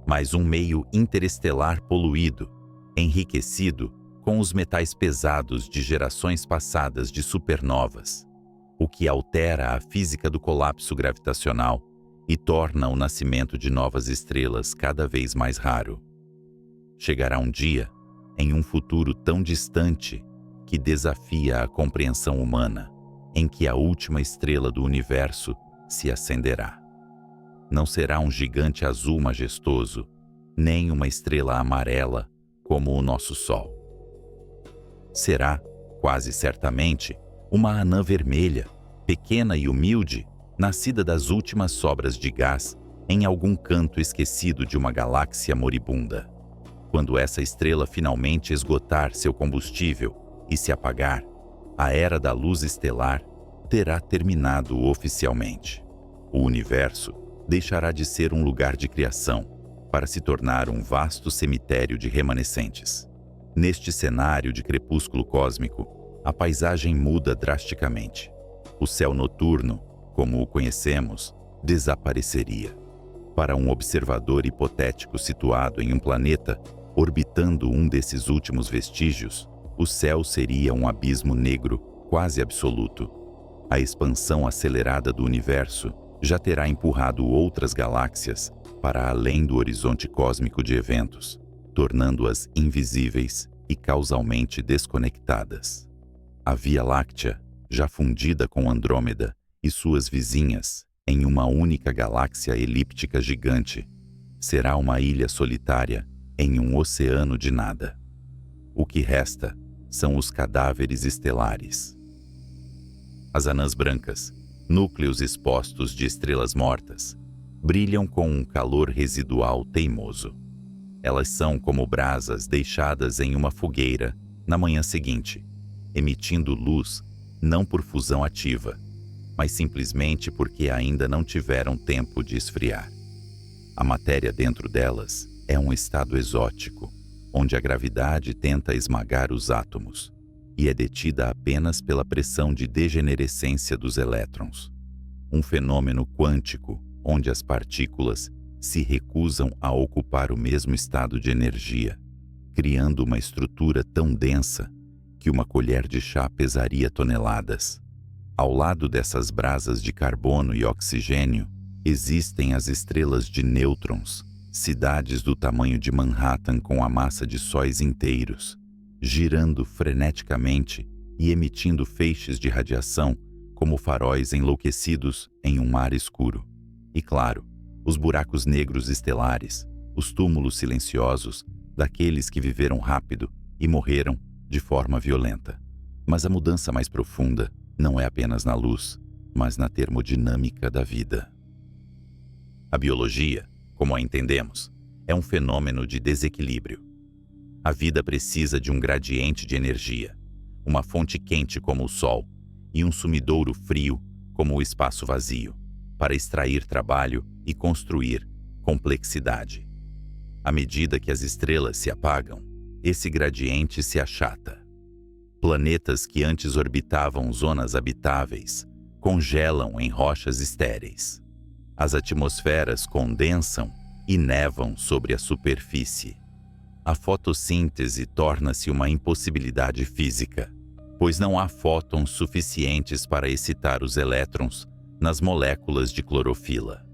mas um meio interestelar poluído, enriquecido com os metais pesados de gerações passadas de supernovas, o que altera a física do colapso gravitacional e torna o nascimento de novas estrelas cada vez mais raro. Chegará um dia, em um futuro tão distante, que desafia a compreensão humana, em que a última estrela do universo se acenderá. Não será um gigante azul majestoso, nem uma estrela amarela como o nosso Sol. Será, quase certamente, uma anã vermelha, pequena e humilde, nascida das últimas sobras de gás em algum canto esquecido de uma galáxia moribunda. Quando essa estrela finalmente esgotar seu combustível e se apagar, a era da luz estelar terá terminado oficialmente. O universo deixará de ser um lugar de criação para se tornar um vasto cemitério de remanescentes. Neste cenário de crepúsculo cósmico, a paisagem muda drasticamente. O céu noturno, como o conhecemos, desapareceria. Para um observador hipotético situado em um planeta, orbitando um desses últimos vestígios, o céu seria um abismo negro quase absoluto. A expansão acelerada do universo já terá empurrado outras galáxias para além do horizonte cósmico de eventos, tornando-as invisíveis e causalmente desconectadas. A Via Láctea, já fundida com Andrômeda e suas vizinhas em uma única galáxia elíptica gigante, será uma ilha solitária em um oceano de nada. O que resta são os cadáveres estelares. As anãs brancas, núcleos expostos de estrelas mortas, brilham com um calor residual teimoso. Elas são como brasas deixadas em uma fogueira na manhã seguinte, emitindo luz não por fusão ativa, mas simplesmente porque ainda não tiveram tempo de esfriar. A matéria dentro delas é um estado exótico, onde a gravidade tenta esmagar os átomos e é detida apenas pela pressão de degenerescência dos elétrons. Um fenômeno quântico onde as partículas se recusam a ocupar o mesmo estado de energia, criando uma estrutura tão densa que uma colher de chá pesaria toneladas. Ao lado dessas brasas de carbono e oxigênio, existem as estrelas de nêutrons, cidades do tamanho de Manhattan com a massa de sóis inteiros, girando freneticamente e emitindo feixes de radiação como faróis enlouquecidos em um mar escuro. E claro, os buracos negros estelares, os túmulos silenciosos daqueles que viveram rápido e morreram de forma violenta. Mas a mudança mais profunda não é apenas na luz, mas na termodinâmica da vida. A biologia, como a entendemos, é um fenômeno de desequilíbrio. A vida precisa de um gradiente de energia, uma fonte quente como o Sol e um sumidouro frio como o espaço vazio, para extrair trabalho e construir complexidade. À medida que as estrelas se apagam, esse gradiente se achata. Planetas que antes orbitavam zonas habitáveis congelam em rochas estéreis. As atmosferas condensam e nevam sobre a superfície. A fotossíntese torna-se uma impossibilidade física, pois não há fótons suficientes para excitar os elétrons nas moléculas de clorofila.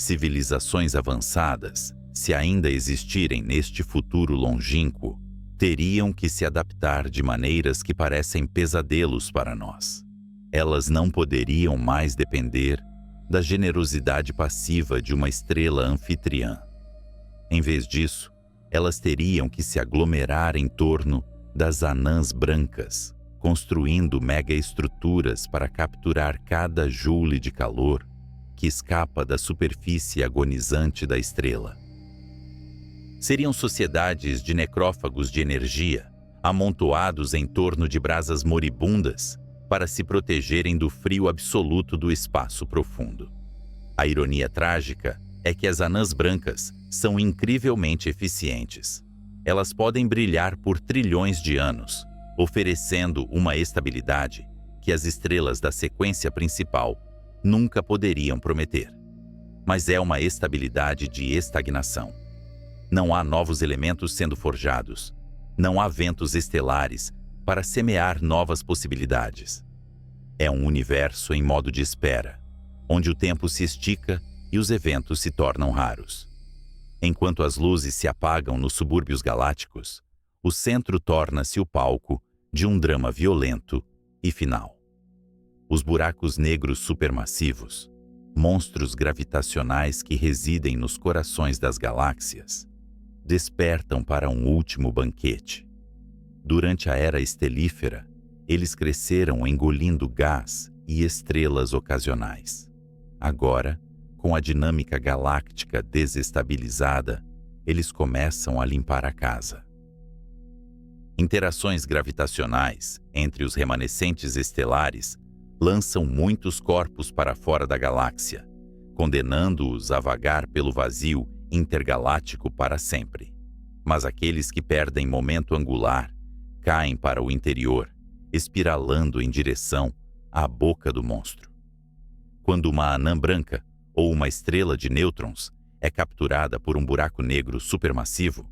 Civilizações avançadas, se ainda existirem neste futuro longínquo, teriam que se adaptar de maneiras que parecem pesadelos para nós. Elas não poderiam mais depender da generosidade passiva de uma estrela anfitriã. Em vez disso, elas teriam que se aglomerar em torno das anãs brancas, construindo megaestruturas para capturar cada joule de calor que escapa da superfície agonizante da estrela. Seriam sociedades de necrófagos de energia, amontoados em torno de brasas moribundas para se protegerem do frio absoluto do espaço profundo. A ironia trágica é que as anãs brancas são incrivelmente eficientes. Elas podem brilhar por trilhões de anos, oferecendo uma estabilidade que as estrelas da sequência principal nunca poderiam prometer. Mas é uma estabilidade de estagnação. Não há novos elementos sendo forjados. Não há ventos estelares para semear novas possibilidades. É um universo em modo de espera, onde o tempo se estica e os eventos se tornam raros. Enquanto as luzes se apagam nos subúrbios galácticos, o centro torna-se o palco de um drama violento e final. Os buracos negros supermassivos, monstros gravitacionais que residem nos corações das galáxias, despertam para um último banquete. Durante a era estelífera, eles cresceram engolindo gás e estrelas ocasionais. Agora, com a dinâmica galáctica desestabilizada, eles começam a limpar a casa. Interações gravitacionais entre os remanescentes estelares lançam muitos corpos para fora da galáxia, condenando-os a vagar pelo vazio intergaláctico para sempre. Mas aqueles que perdem momento angular caem para o interior, espiralando em direção à boca do monstro. Quando uma anã branca ou uma estrela de nêutrons é capturada por um buraco negro supermassivo,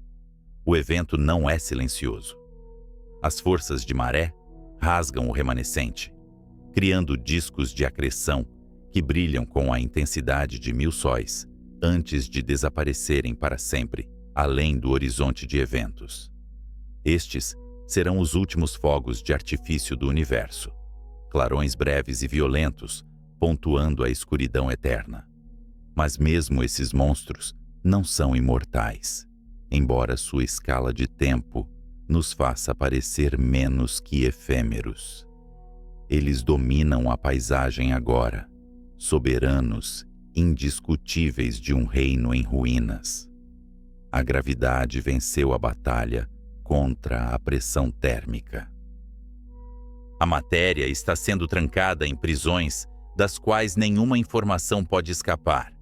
o evento não é silencioso. As forças de maré rasgam o remanescente, criando discos de acreção que brilham com a intensidade de 1000 sóis antes de desaparecerem para sempre, além do horizonte de eventos. Estes serão os últimos fogos de artifício do universo, clarões breves e violentos, pontuando a escuridão eterna. Mas mesmo esses monstros não são imortais, embora sua escala de tempo nos faça parecer menos que efêmeros. Eles dominam a paisagem agora, soberanos, indiscutíveis de um reino em ruínas. A gravidade venceu a batalha contra a pressão térmica. A matéria está sendo trancada em prisões das quais nenhuma informação pode escapar,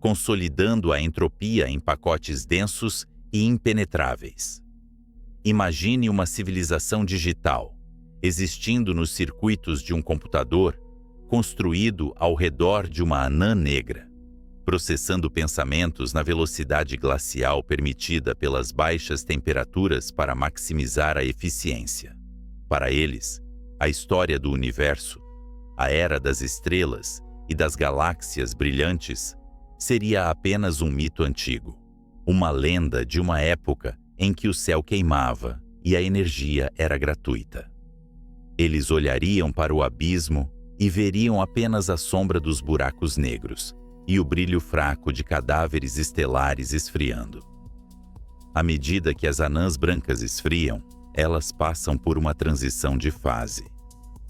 consolidando a entropia em pacotes densos e impenetráveis. Imagine uma civilização digital, existindo nos circuitos de um computador, construído ao redor de uma anã negra, processando pensamentos na velocidade glacial permitida pelas baixas temperaturas para maximizar a eficiência. Para eles, a história do universo, a era das estrelas e das galáxias brilhantes, seria apenas um mito antigo, uma lenda de uma época em que o céu queimava e a energia era gratuita. Eles olhariam para o abismo e veriam apenas a sombra dos buracos negros e o brilho fraco de cadáveres estelares esfriando. À medida que as anãs brancas esfriam, elas passam por uma transição de fase.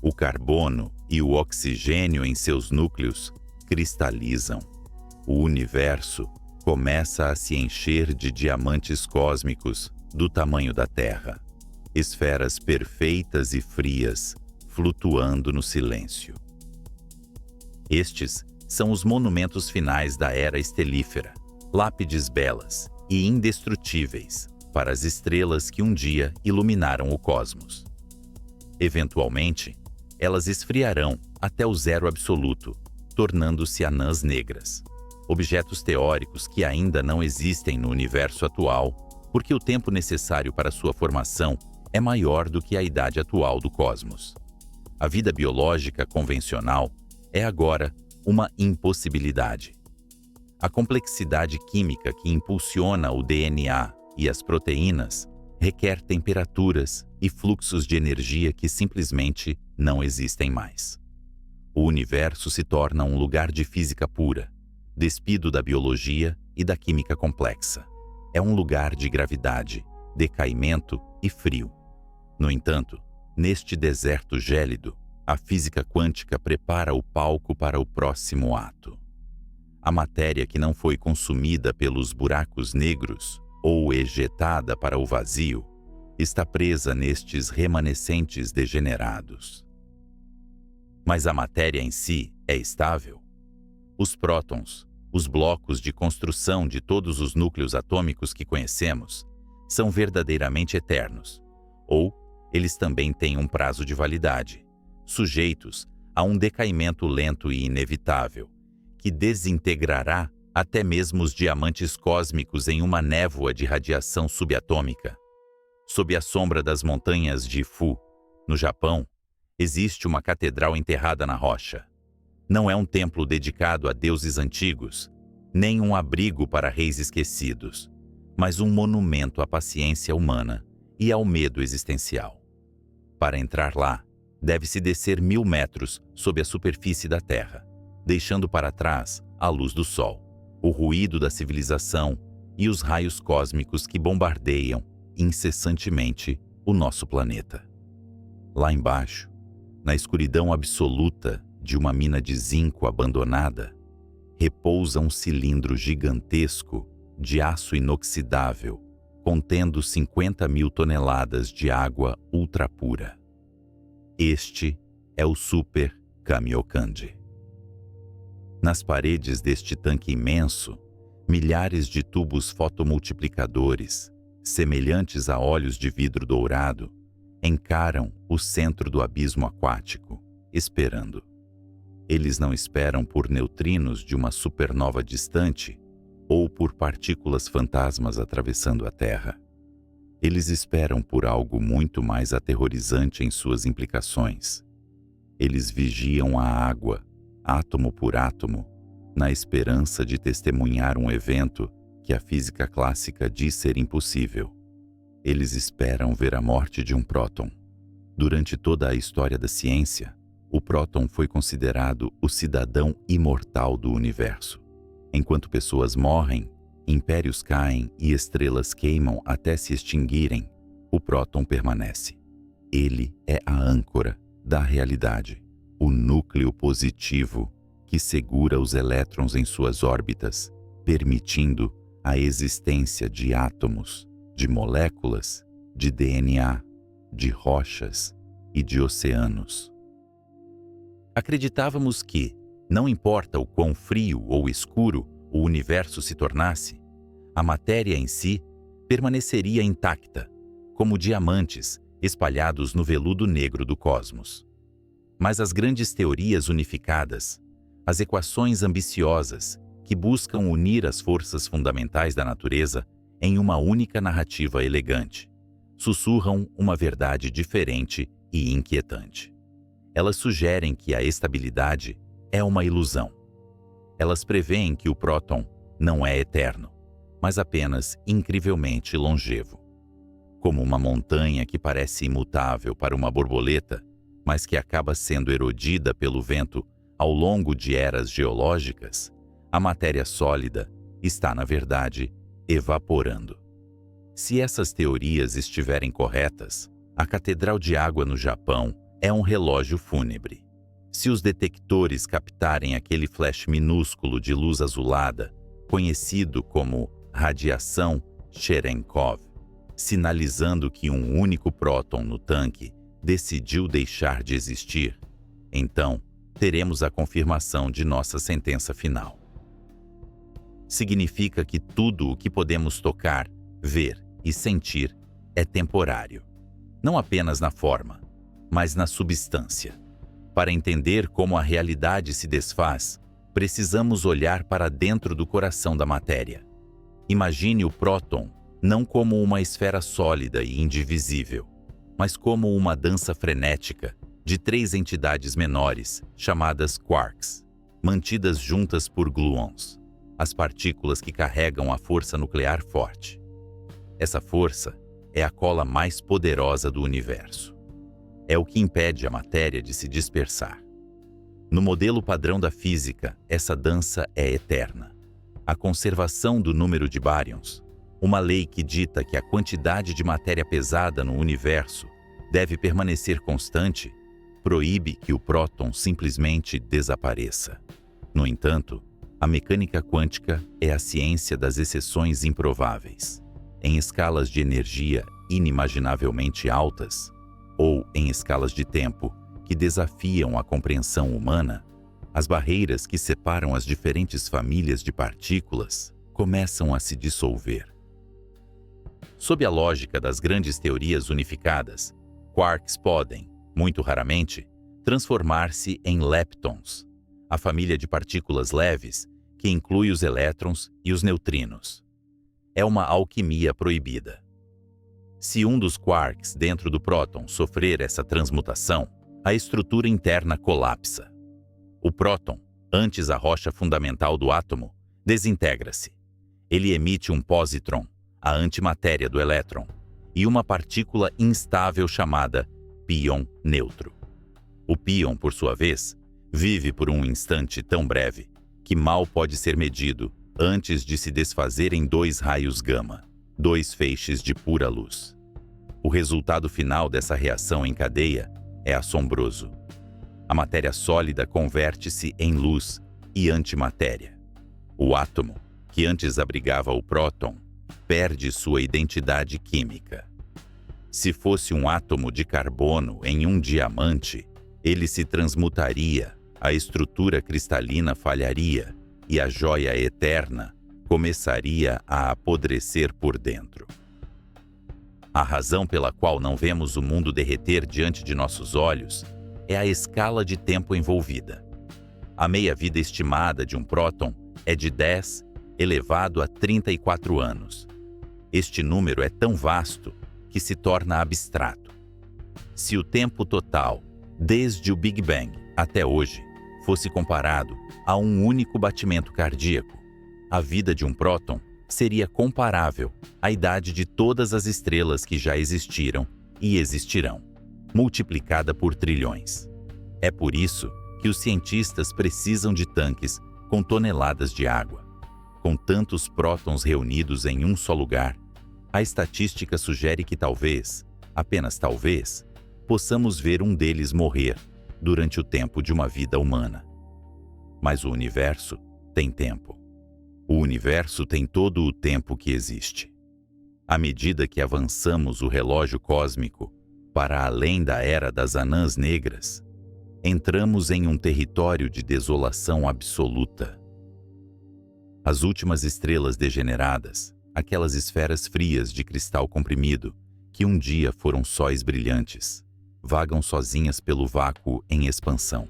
O carbono e o oxigênio em seus núcleos cristalizam. O universo começa a se encher de diamantes cósmicos do tamanho da Terra, esferas perfeitas e frias, flutuando no silêncio. Estes são os monumentos finais da era estelífera, lápides belas e indestrutíveis para as estrelas que um dia iluminaram o cosmos. Eventualmente, elas esfriarão até o zero absoluto, tornando-se anãs negras, objetos teóricos que ainda não existem no universo atual, porque o tempo necessário para sua formação é maior do que a idade atual do cosmos. A vida biológica convencional é agora uma impossibilidade. A complexidade química que impulsiona o DNA e as proteínas requer temperaturas e fluxos de energia que simplesmente não existem mais. O universo se torna um lugar de física pura, despido da biologia e da química complexa. É um lugar de gravidade, decaimento e frio. No entanto, neste deserto gélido, a física quântica prepara o palco para o próximo ato. A matéria que não foi consumida pelos buracos negros ou ejetada para o vazio está presa nestes remanescentes degenerados. Mas a matéria em si é estável. Os prótons, os blocos de construção de todos os núcleos atômicos que conhecemos, são verdadeiramente eternos, ou eles também têm um prazo de validade, sujeitos a um decaimento lento e inevitável, que desintegrará até mesmo os diamantes cósmicos em uma névoa de radiação subatômica. Sob a sombra das montanhas de Fu, no Japão, existe uma catedral enterrada na rocha. Não é um templo dedicado a deuses antigos, nem um abrigo para reis esquecidos, mas um monumento à paciência humana e ao medo existencial. Para entrar lá, deve-se descer 1000 metros sob a superfície da Terra, deixando para trás a luz do Sol, o ruído da civilização e os raios cósmicos que bombardeiam incessantemente o nosso planeta. Lá embaixo, na escuridão absoluta de uma mina de zinco abandonada, repousa um cilindro gigantesco de aço inoxidável, contendo 50.000 toneladas de água ultrapura. Este é o Super Kamiokande. Nas paredes deste tanque imenso, milhares de tubos fotomultiplicadores, semelhantes a olhos de vidro dourado, encaram o centro do abismo aquático, esperando. Eles não esperam por neutrinos de uma supernova distante ou por partículas fantasmas atravessando a Terra. Eles esperam por algo muito mais aterrorizante em suas implicações. Eles vigiam a água, átomo por átomo, na esperança de testemunhar um evento que a física clássica diz ser impossível. Eles esperam ver a morte de um próton. Durante toda a história da ciência, o próton foi considerado o cidadão imortal do universo. Enquanto pessoas morrem, impérios caem e estrelas queimam até se extinguirem, o próton permanece. Ele é a âncora da realidade, o núcleo positivo que segura os elétrons em suas órbitas, permitindo a existência de átomos, de moléculas, de DNA, de rochas e de oceanos. Acreditávamos que, não importa o quão frio ou escuro o universo se tornasse, a matéria em si permaneceria intacta, como diamantes espalhados no veludo negro do cosmos. Mas as grandes teorias unificadas, as equações ambiciosas que buscam unir as forças fundamentais da natureza em uma única narrativa elegante, sussurram uma verdade diferente e inquietante. Elas sugerem que a estabilidade é uma ilusão. Elas preveem que o próton não é eterno, mas apenas incrivelmente longevo. Como uma montanha que parece imutável para uma borboleta, mas que acaba sendo erodida pelo vento ao longo de eras geológicas, a matéria sólida está, na verdade, evaporando. Se essas teorias estiverem corretas, a Catedral de Água no Japão é um relógio fúnebre. Se os detectores captarem aquele flash minúsculo de luz azulada, conhecido como radiação Cherenkov, sinalizando que um único próton no tanque decidiu deixar de existir, então teremos a confirmação de nossa sentença final. Significa que tudo o que podemos tocar, ver e sentir é temporário, não apenas na forma, mas na substância. Para entender como a realidade se desfaz, precisamos olhar para dentro do coração da matéria. Imagine o próton não como uma esfera sólida e indivisível, mas como uma dança frenética de 3 entidades menores, chamadas quarks, mantidas juntas por gluons, as partículas que carregam a força nuclear forte. Essa força é a cola mais poderosa do universo. É o que impede a matéria de se dispersar. No modelo padrão da física, essa dança é eterna. A conservação do número de baryons, uma lei que dita que a quantidade de matéria pesada no universo deve permanecer constante, proíbe que o próton simplesmente desapareça. No entanto, a mecânica quântica é a ciência das exceções improváveis. Em escalas de energia inimaginavelmente altas, ou em escalas de tempo que desafiam a compreensão humana, as barreiras que separam as diferentes famílias de partículas começam a se dissolver. Sob a lógica das grandes teorias unificadas, quarks podem, muito raramente, transformar-se em leptons, a família de partículas leves que inclui os elétrons e os neutrinos. É uma alquimia proibida. Se um dos quarks dentro do próton sofrer essa transmutação, a estrutura interna colapsa. O próton, antes a rocha fundamental do átomo, desintegra-se. Ele emite um positron, a antimatéria do elétron, e uma partícula instável chamada pion neutro. O pion, por sua vez, vive por um instante tão breve que mal pode ser medido antes de se desfazer em 2 raios gama, 2 feixes de pura luz. O resultado final dessa reação em cadeia é assombroso. A matéria sólida converte-se em luz e antimatéria. O átomo, que antes abrigava o próton, perde sua identidade química. Se fosse um átomo de carbono em um diamante, ele se transmutaria, a estrutura cristalina falharia e a joia eterna começaria a apodrecer por dentro. A razão pela qual não vemos o mundo derreter diante de nossos olhos é a escala de tempo envolvida. A meia-vida estimada de um próton é de 10 elevado a 34 anos. Este número é tão vasto que se torna abstrato. Se o tempo total, desde o Big Bang até hoje, fosse comparado a um único batimento cardíaco, a vida de um próton seria comparável à idade de todas as estrelas que já existiram e existirão, multiplicada por trilhões. É por isso que os cientistas precisam de tanques com toneladas de água. Com tantos prótons reunidos em um só lugar, a estatística sugere que talvez, apenas talvez, possamos ver um deles morrer durante o tempo de uma vida humana. Mas o universo tem tempo. O universo tem todo o tempo que existe. À medida que avançamos o relógio cósmico para além da era das anãs negras, entramos em um território de desolação absoluta. As últimas estrelas degeneradas, aquelas esferas frias de cristal comprimido, que um dia foram sóis brilhantes, vagam sozinhas pelo vácuo em expansão.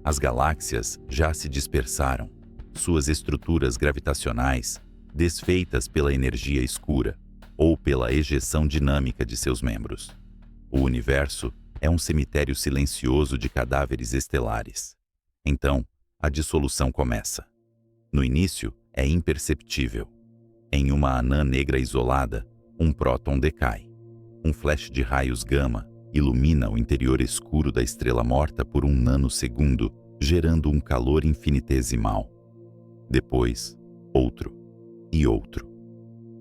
As galáxias já se dispersaram, suas estruturas gravitacionais desfeitas pela energia escura ou pela ejeção dinâmica de seus membros. O universo é um cemitério silencioso de cadáveres estelares. Então, a dissolução começa. No início, é imperceptível. Em uma anã negra isolada, um próton decai. Um flash de raios gama ilumina o interior escuro da estrela morta por um nanosegundo, gerando um calor infinitesimal. Depois, outro e outro.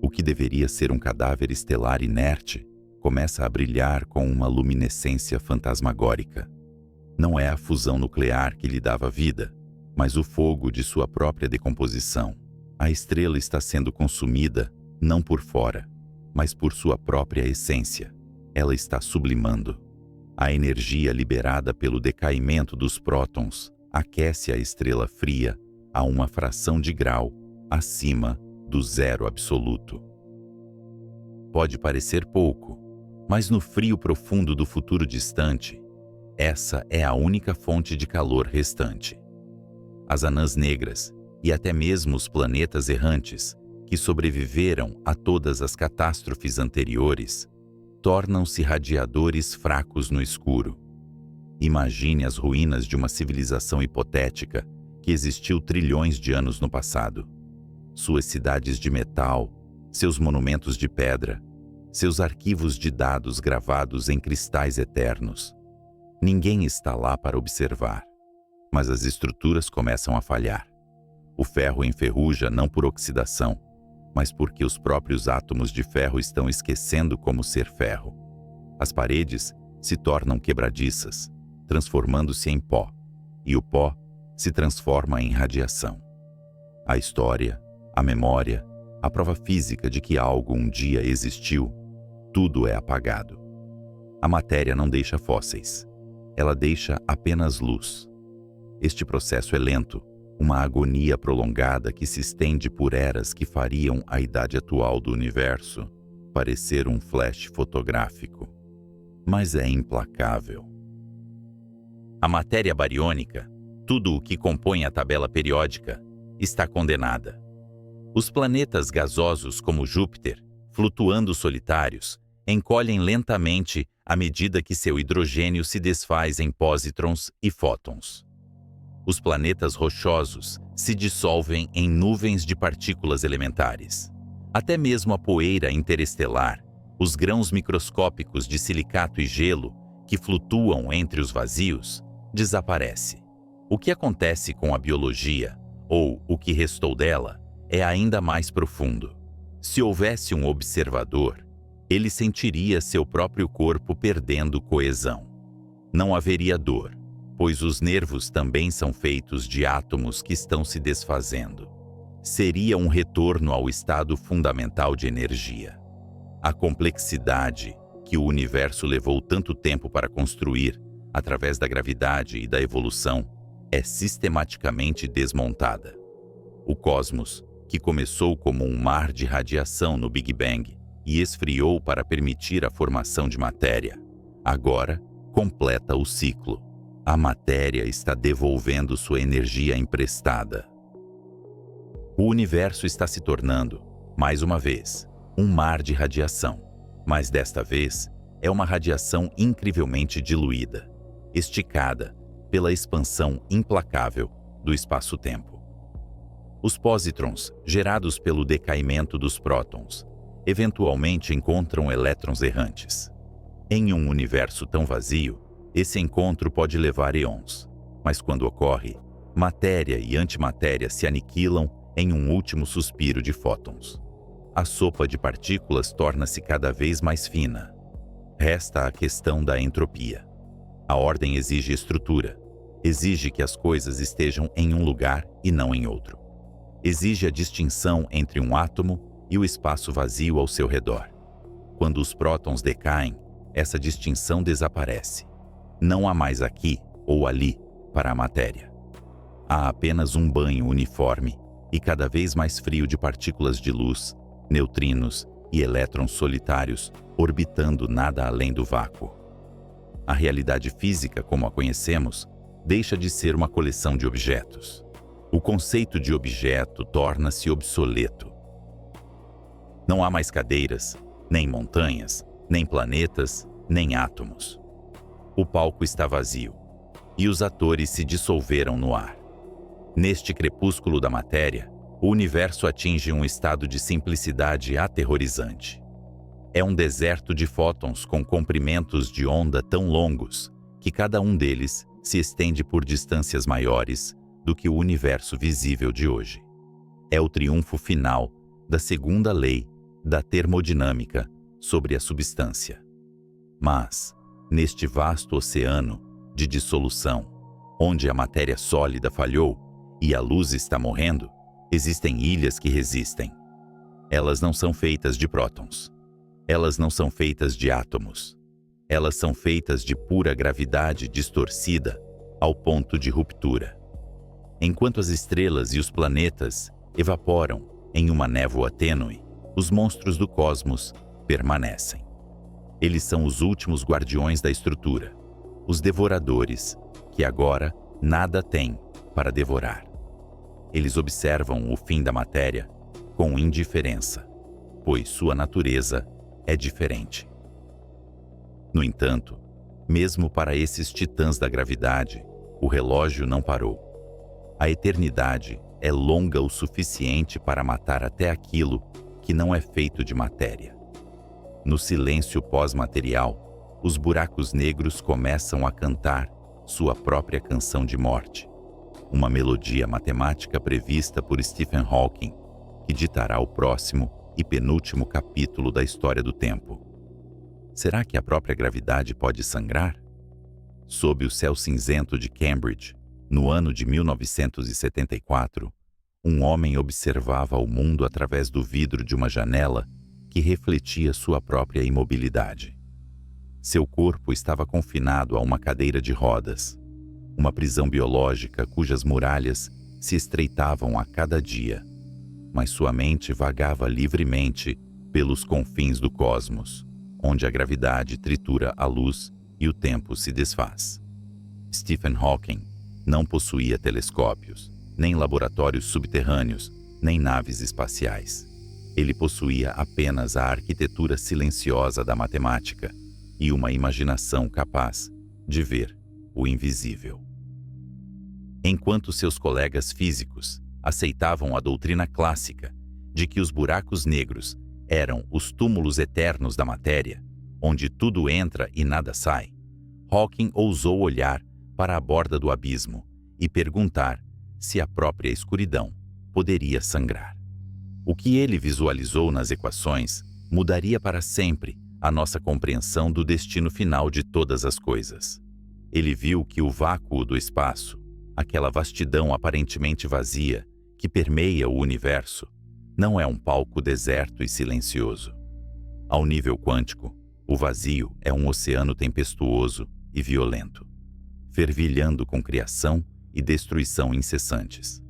O que deveria ser um cadáver estelar inerte começa a brilhar com uma luminescência fantasmagórica. Não é a fusão nuclear que lhe dava vida, mas o fogo de sua própria decomposição. A estrela está sendo consumida não por fora, mas por sua própria essência. Ela está sublimando. A energia liberada pelo decaimento dos prótons aquece a estrela fria a uma fração de grau acima do zero absoluto. Pode parecer pouco, mas no frio profundo do futuro distante, essa é a única fonte de calor restante. As anãs negras e até mesmo os planetas errantes que sobreviveram a todas as catástrofes anteriores tornam-se radiadores fracos no escuro. Imagine as ruínas de uma civilização hipotética que existiu trilhões de anos no passado. Suas cidades de metal, seus monumentos de pedra, seus arquivos de dados gravados em cristais eternos. Ninguém está lá para observar, mas as estruturas começam a falhar. O ferro enferruja não por oxidação, mas porque os próprios átomos de ferro estão esquecendo como ser ferro. As paredes se tornam quebradiças, transformando-se em pó, e o pó se transforma em radiação. A história, a memória, a prova física de que algo um dia existiu, tudo é apagado. A matéria não deixa fósseis, ela deixa apenas luz. Este processo é lento, uma agonia prolongada que se estende por eras que fariam a idade atual do universo parecer um flash fotográfico. Mas é implacável. A matéria bariônica, tudo o que compõe a tabela periódica, está condenada. Os planetas gasosos como Júpiter, flutuando solitários, encolhem lentamente à medida que seu hidrogênio se desfaz em pósitrons e fótons. Os planetas rochosos se dissolvem em nuvens de partículas elementares. Até mesmo a poeira interestelar, os grãos microscópicos de silicato e gelo que flutuam entre os vazios, desaparece. O que acontece com a biologia, ou o que restou dela, é ainda mais profundo. Se houvesse um observador, ele sentiria seu próprio corpo perdendo coesão. Não haveria dor, pois os nervos também são feitos de átomos que estão se desfazendo. Seria um retorno ao estado fundamental de energia. A complexidade que o universo levou tanto tempo para construir, através da gravidade e da evolução, é sistematicamente desmontada. O cosmos, que começou como um mar de radiação no Big Bang, e esfriou para permitir a formação de matéria. Agora, completa o ciclo. A matéria está devolvendo sua energia emprestada. O universo está se tornando, mais uma vez, um mar de radiação, mas desta vez é uma radiação incrivelmente diluída, esticada pela expansão implacável do espaço-tempo. Os pósitrons, gerados pelo decaimento dos prótons, eventualmente encontram elétrons errantes. Em um universo tão vazio, esse encontro pode levar eons, mas quando ocorre, matéria e antimatéria se aniquilam em um último suspiro de fótons. A sopa de partículas torna-se cada vez mais fina. Resta a questão da entropia. A ordem exige estrutura, exige que as coisas estejam em um lugar e não em outro. Exige a distinção entre um átomo e o espaço vazio ao seu redor. Quando os prótons decaem, essa distinção desaparece. Não há mais aqui ou ali para a matéria. Há apenas um banho uniforme e cada vez mais frio de partículas de luz, neutrinos e elétrons solitários orbitando nada além do vácuo. A realidade física, como a conhecemos, deixa de ser uma coleção de objetos. O conceito de objeto torna-se obsoleto. Não há mais cadeiras, nem montanhas, nem planetas, nem átomos. O palco está vazio, e os atores se dissolveram no ar. Neste crepúsculo da matéria, o universo atinge um estado de simplicidade aterrorizante. É um deserto de fótons com comprimentos de onda tão longos que cada um deles se estende por distâncias maiores do que o universo visível de hoje. É o triunfo final da segunda lei da termodinâmica sobre a substância. Mas, neste vasto oceano de dissolução, onde a matéria sólida falhou e a luz está morrendo, existem ilhas que resistem. Elas não são feitas de prótons. Elas não são feitas de átomos. Elas são feitas de pura gravidade distorcida ao ponto de ruptura. Enquanto as estrelas e os planetas evaporam em uma névoa tênue, os monstros do cosmos permanecem. Eles são os últimos guardiões da estrutura, os devoradores, que agora nada têm para devorar. Eles observam o fim da matéria com indiferença, pois sua natureza é diferente. No entanto, mesmo para esses titãs da gravidade, o relógio não parou. A eternidade é longa o suficiente para matar até aquilo que não é feito de matéria. No silêncio pós-material, os buracos negros começam a cantar sua própria canção de morte, uma melodia matemática prevista por Stephen Hawking, que ditará o próximo e penúltimo capítulo da história do tempo. Será que a própria gravidade pode sangrar? Sob o céu cinzento de Cambridge, no ano de 1974, um homem observava o mundo através do vidro de uma janela que refletia sua própria imobilidade. Seu corpo estava confinado a uma cadeira de rodas, uma prisão biológica cujas muralhas se estreitavam a cada dia, mas sua mente vagava livremente pelos confins do cosmos, onde a gravidade tritura a luz e o tempo se desfaz. Stephen Hawking não possuía telescópios, nem laboratórios subterrâneos, nem naves espaciais. Ele possuía apenas a arquitetura silenciosa da matemática e uma imaginação capaz de ver o invisível. Enquanto seus colegas físicos aceitavam a doutrina clássica de que os buracos negros eram os túmulos eternos da matéria, onde tudo entra e nada sai, Hawking ousou olhar para a borda do abismo e perguntar se a própria escuridão poderia sangrar. O que ele visualizou nas equações mudaria para sempre a nossa compreensão do destino final de todas as coisas. Ele viu que o vácuo do espaço, aquela vastidão aparentemente vazia que permeia o universo, não é um palco deserto e silencioso. Ao nível quântico, o vazio é um oceano tempestuoso e violento, fervilhando com criação e destruição incessantes.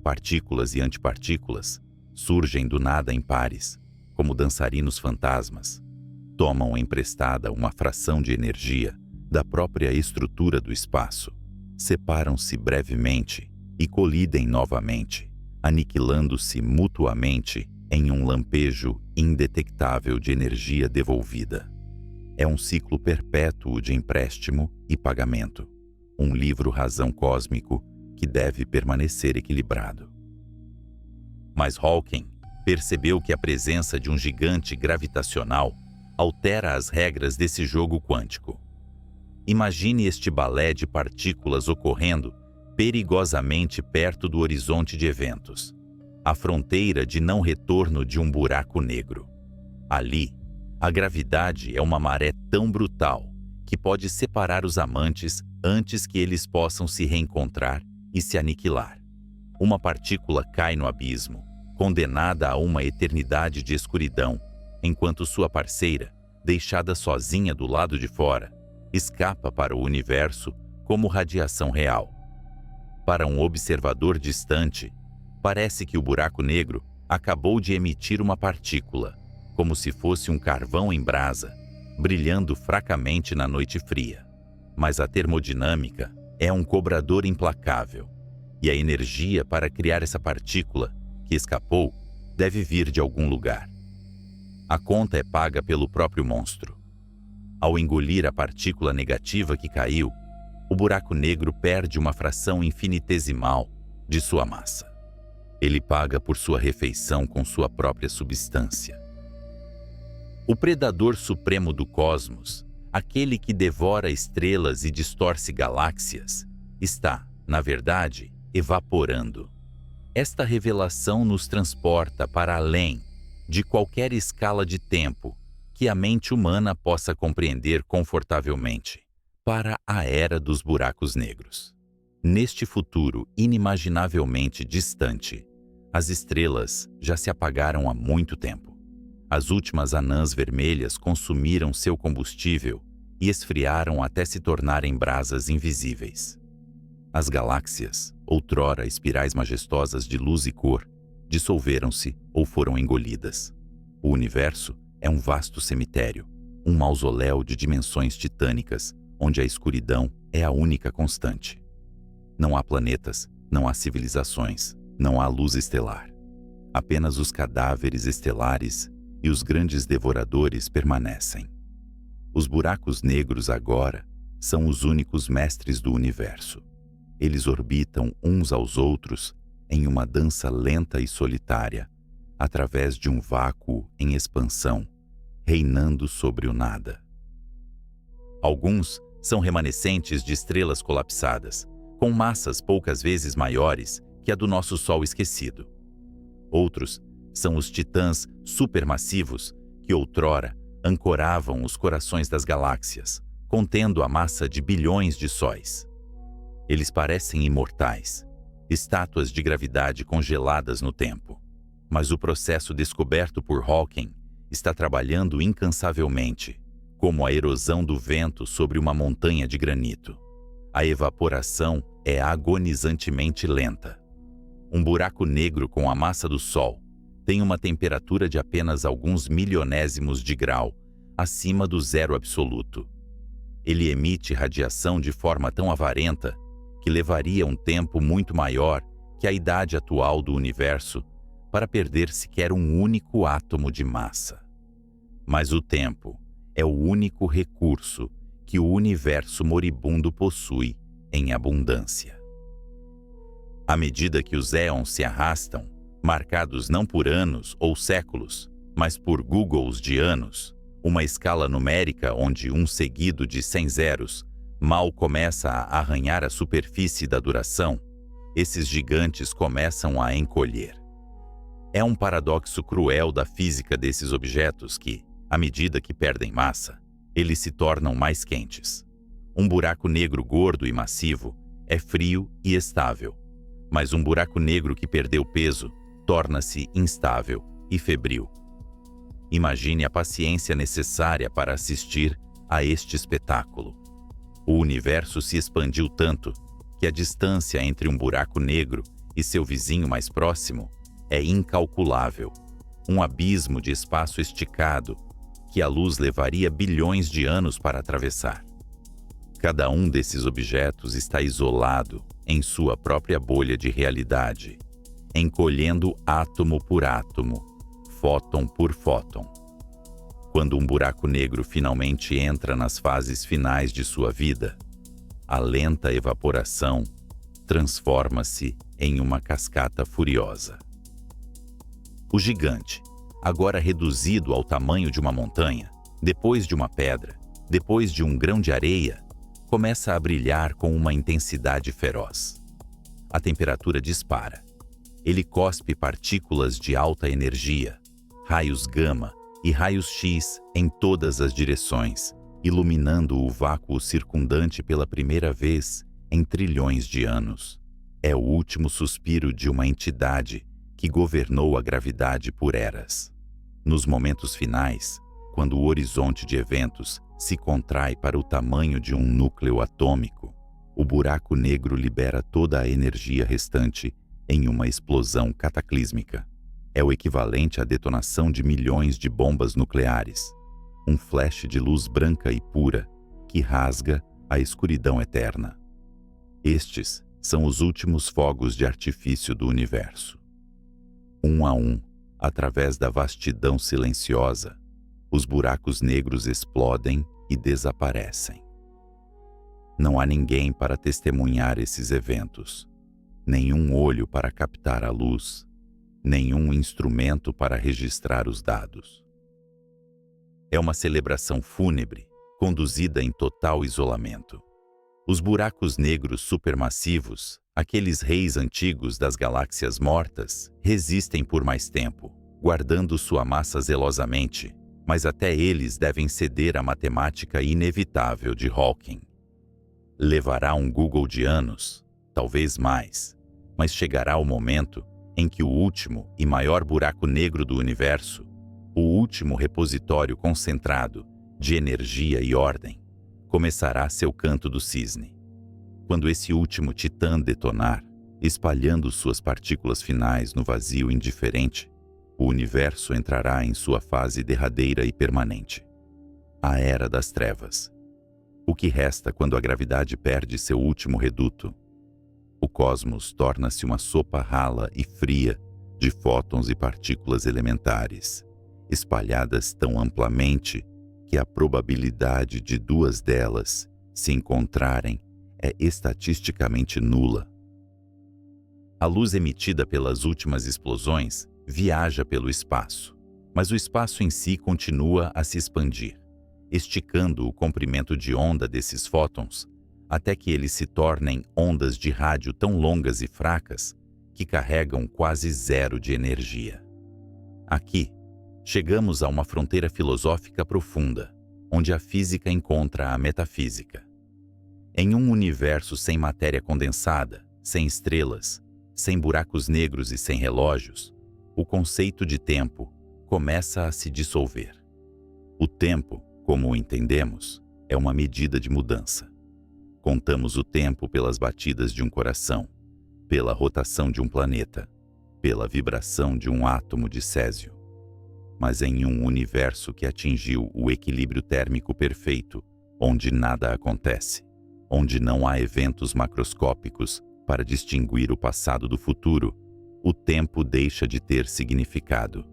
Partículas e antipartículas surgem do nada em pares, como dançarinos fantasmas, tomam emprestada uma fração de energia da própria estrutura do espaço, separam-se brevemente e colidem novamente, aniquilando-se mutuamente em um lampejo indetectável de energia devolvida. É um ciclo perpétuo de empréstimo e pagamento, um livro-razão cósmico que deve permanecer equilibrado. Mas Hawking percebeu que a presença de um gigante gravitacional altera as regras desse jogo quântico. Imagine este balé de partículas ocorrendo perigosamente perto do horizonte de eventos, a fronteira de não retorno de um buraco negro. Ali, a gravidade é uma maré tão brutal que pode separar os amantes antes que eles possam se reencontrar e se aniquilar. Uma partícula cai no abismo, condenada a uma eternidade de escuridão, enquanto sua parceira, deixada sozinha do lado de fora, escapa para o universo como radiação real. Para um observador distante, parece que o buraco negro acabou de emitir uma partícula, como se fosse um carvão em brasa, brilhando fracamente na noite fria. Mas a termodinâmica é um cobrador implacável, e a energia para criar essa partícula que escapou deve vir de algum lugar. A conta é paga pelo próprio monstro. Ao engolir a partícula negativa que caiu, o buraco negro perde uma fração infinitesimal de sua massa. Ele paga por sua refeição com sua própria substância. O predador supremo do cosmos, aquele que devora estrelas e distorce galáxias, está, na verdade, evaporando. Esta revelação nos transporta para além de qualquer escala de tempo que a mente humana possa compreender confortavelmente, para a era dos buracos negros. Neste futuro inimaginavelmente distante, as estrelas já se apagaram há muito tempo. As últimas anãs vermelhas consumiram seu combustível e esfriaram até se tornarem brasas invisíveis. As galáxias, outrora espirais majestosas de luz e cor, dissolveram-se ou foram engolidas. O universo é um vasto cemitério, um mausoléu de dimensões titânicas, onde a escuridão é a única constante. Não há planetas, não há civilizações, não há luz estelar. Apenas os cadáveres estelares e os grandes devoradores permanecem. Os buracos negros agora são os únicos mestres do universo. Eles orbitam uns aos outros em uma dança lenta e solitária, através de um vácuo em expansão, reinando sobre o nada. Alguns são remanescentes de estrelas colapsadas, com massas poucas vezes maiores que a do nosso Sol esquecido. Outros são os titãs supermassivos que outrora ancoravam os corações das galáxias, contendo a massa de bilhões de sóis. Eles parecem imortais, estátuas de gravidade congeladas no tempo. Mas o processo descoberto por Hawking está trabalhando incansavelmente, como a erosão do vento sobre uma montanha de granito. A evaporação é agonizantemente lenta. Um buraco negro com a massa do Sol tem uma temperatura de apenas alguns milionésimos de grau acima do zero absoluto. Ele emite radiação de forma tão avarenta que levaria um tempo muito maior que a idade atual do universo para perder sequer um único átomo de massa. Mas o tempo é o único recurso que o universo moribundo possui em abundância. À medida que os éons se arrastam, marcados não por anos ou séculos, mas por googles de anos, uma escala numérica onde um seguido de 100 zeros mal começa a arranhar a superfície da duração, esses gigantes começam a encolher. É um paradoxo cruel da física desses objetos que, à medida que perdem massa, eles se tornam mais quentes. Um buraco negro gordo e massivo é frio e estável, mas um buraco negro que perdeu peso torna-se instável e febril. Imagine a paciência necessária para assistir a este espetáculo. O universo se expandiu tanto que a distância entre um buraco negro e seu vizinho mais próximo é incalculável. um abismo de espaço esticado que a luz levaria bilhões de anos para atravessar. Cada um desses objetos está isolado em sua própria bolha de realidade, encolhendo átomo por átomo, fóton por fóton. Quando um buraco negro finalmente entra nas fases finais de sua vida, a lenta evaporação transforma-se em uma cascata furiosa. O gigante, agora reduzido ao tamanho de uma montanha, depois de uma pedra, depois de um grão de areia, começa a brilhar com uma intensidade feroz. A temperatura dispara. Ele cospe partículas de alta energia, raios gama e raios X em todas as direções, iluminando o vácuo circundante pela primeira vez em trilhões de anos. É o último suspiro de uma entidade que governou a gravidade por eras. Nos momentos finais, quando o horizonte de eventos se contrai para o tamanho de um núcleo atômico, o buraco negro libera toda a energia restante em uma explosão cataclísmica. É o equivalente à detonação de milhões de bombas nucleares, um flash de luz branca e pura que rasga a escuridão eterna. Estes são os últimos fogos de artifício do universo. Um a um, através da vastidão silenciosa, os buracos negros explodem e desaparecem. Não há ninguém para testemunhar esses eventos, nenhum olho para captar a luz, nenhum instrumento para registrar os dados. É uma celebração fúnebre, conduzida em total isolamento. Os buracos negros supermassivos, aqueles reis antigos das galáxias mortas, resistem por mais tempo, guardando sua massa zelosamente, mas até eles devem ceder à matemática inevitável de Hawking. Levará um Google de anos, talvez mais, mas chegará o momento em que o último e maior buraco negro do universo, o último repositório concentrado de energia e ordem, começará seu canto do cisne. Quando esse último titã detonar, espalhando suas partículas finais no vazio indiferente, o universo entrará em sua fase derradeira e permanente, a Era das Trevas. O que resta quando a gravidade perde seu último reduto? O cosmos torna-se uma sopa rala e fria de fótons e partículas elementares, espalhadas tão amplamente que a probabilidade de duas delas se encontrarem é estatisticamente nula. A luz emitida pelas últimas explosões viaja pelo espaço, mas o espaço em si continua a se expandir, esticando o comprimento de onda desses fótons até que eles se tornem ondas de rádio tão longas e fracas que carregam quase zero de energia. Aqui, chegamos a uma fronteira filosófica profunda, onde a física encontra a metafísica. Em um universo sem matéria condensada, sem estrelas, sem buracos negros e sem relógios, o conceito de tempo começa a se dissolver. O tempo, como o entendemos, é uma medida de mudança. Contamos o tempo pelas batidas de um coração, pela rotação de um planeta, pela vibração de um átomo de césio. Mas em um universo que atingiu o equilíbrio térmico perfeito, onde nada acontece, onde não há eventos macroscópicos para distinguir o passado do futuro, o tempo deixa de ter significado.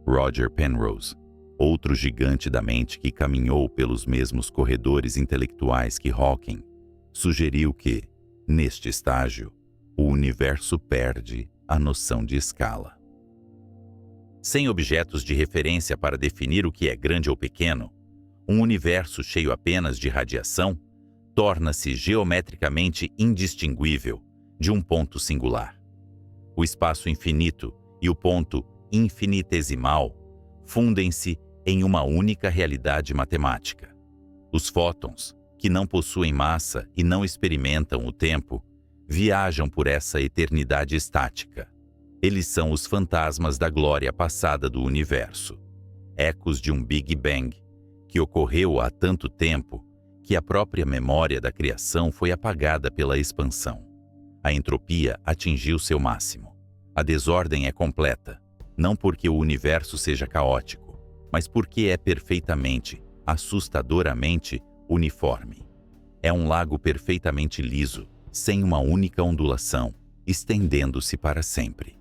Roger Penrose, outro gigante da mente que caminhou pelos mesmos corredores intelectuais que Hawking, sugeriu que, neste estágio, o universo perde a noção de escala. Sem objetos de referência para definir o que é grande ou pequeno, um universo cheio apenas de radiação torna-se geometricamente indistinguível de um ponto singular. O espaço infinito e o ponto infinitesimal fundem-se em uma única realidade matemática. Os fótons, que não possuem massa e não experimentam o tempo, viajam por essa eternidade estática. Eles são os fantasmas da glória passada do universo, ecos de um Big Bang que ocorreu há tanto tempo que a própria memória da criação foi apagada pela expansão. A entropia atingiu seu máximo. A desordem é completa. Não porque o universo seja caótico, mas porque é perfeitamente, assustadoramente uniforme. É um lago perfeitamente liso, sem uma única ondulação, estendendo-se para sempre.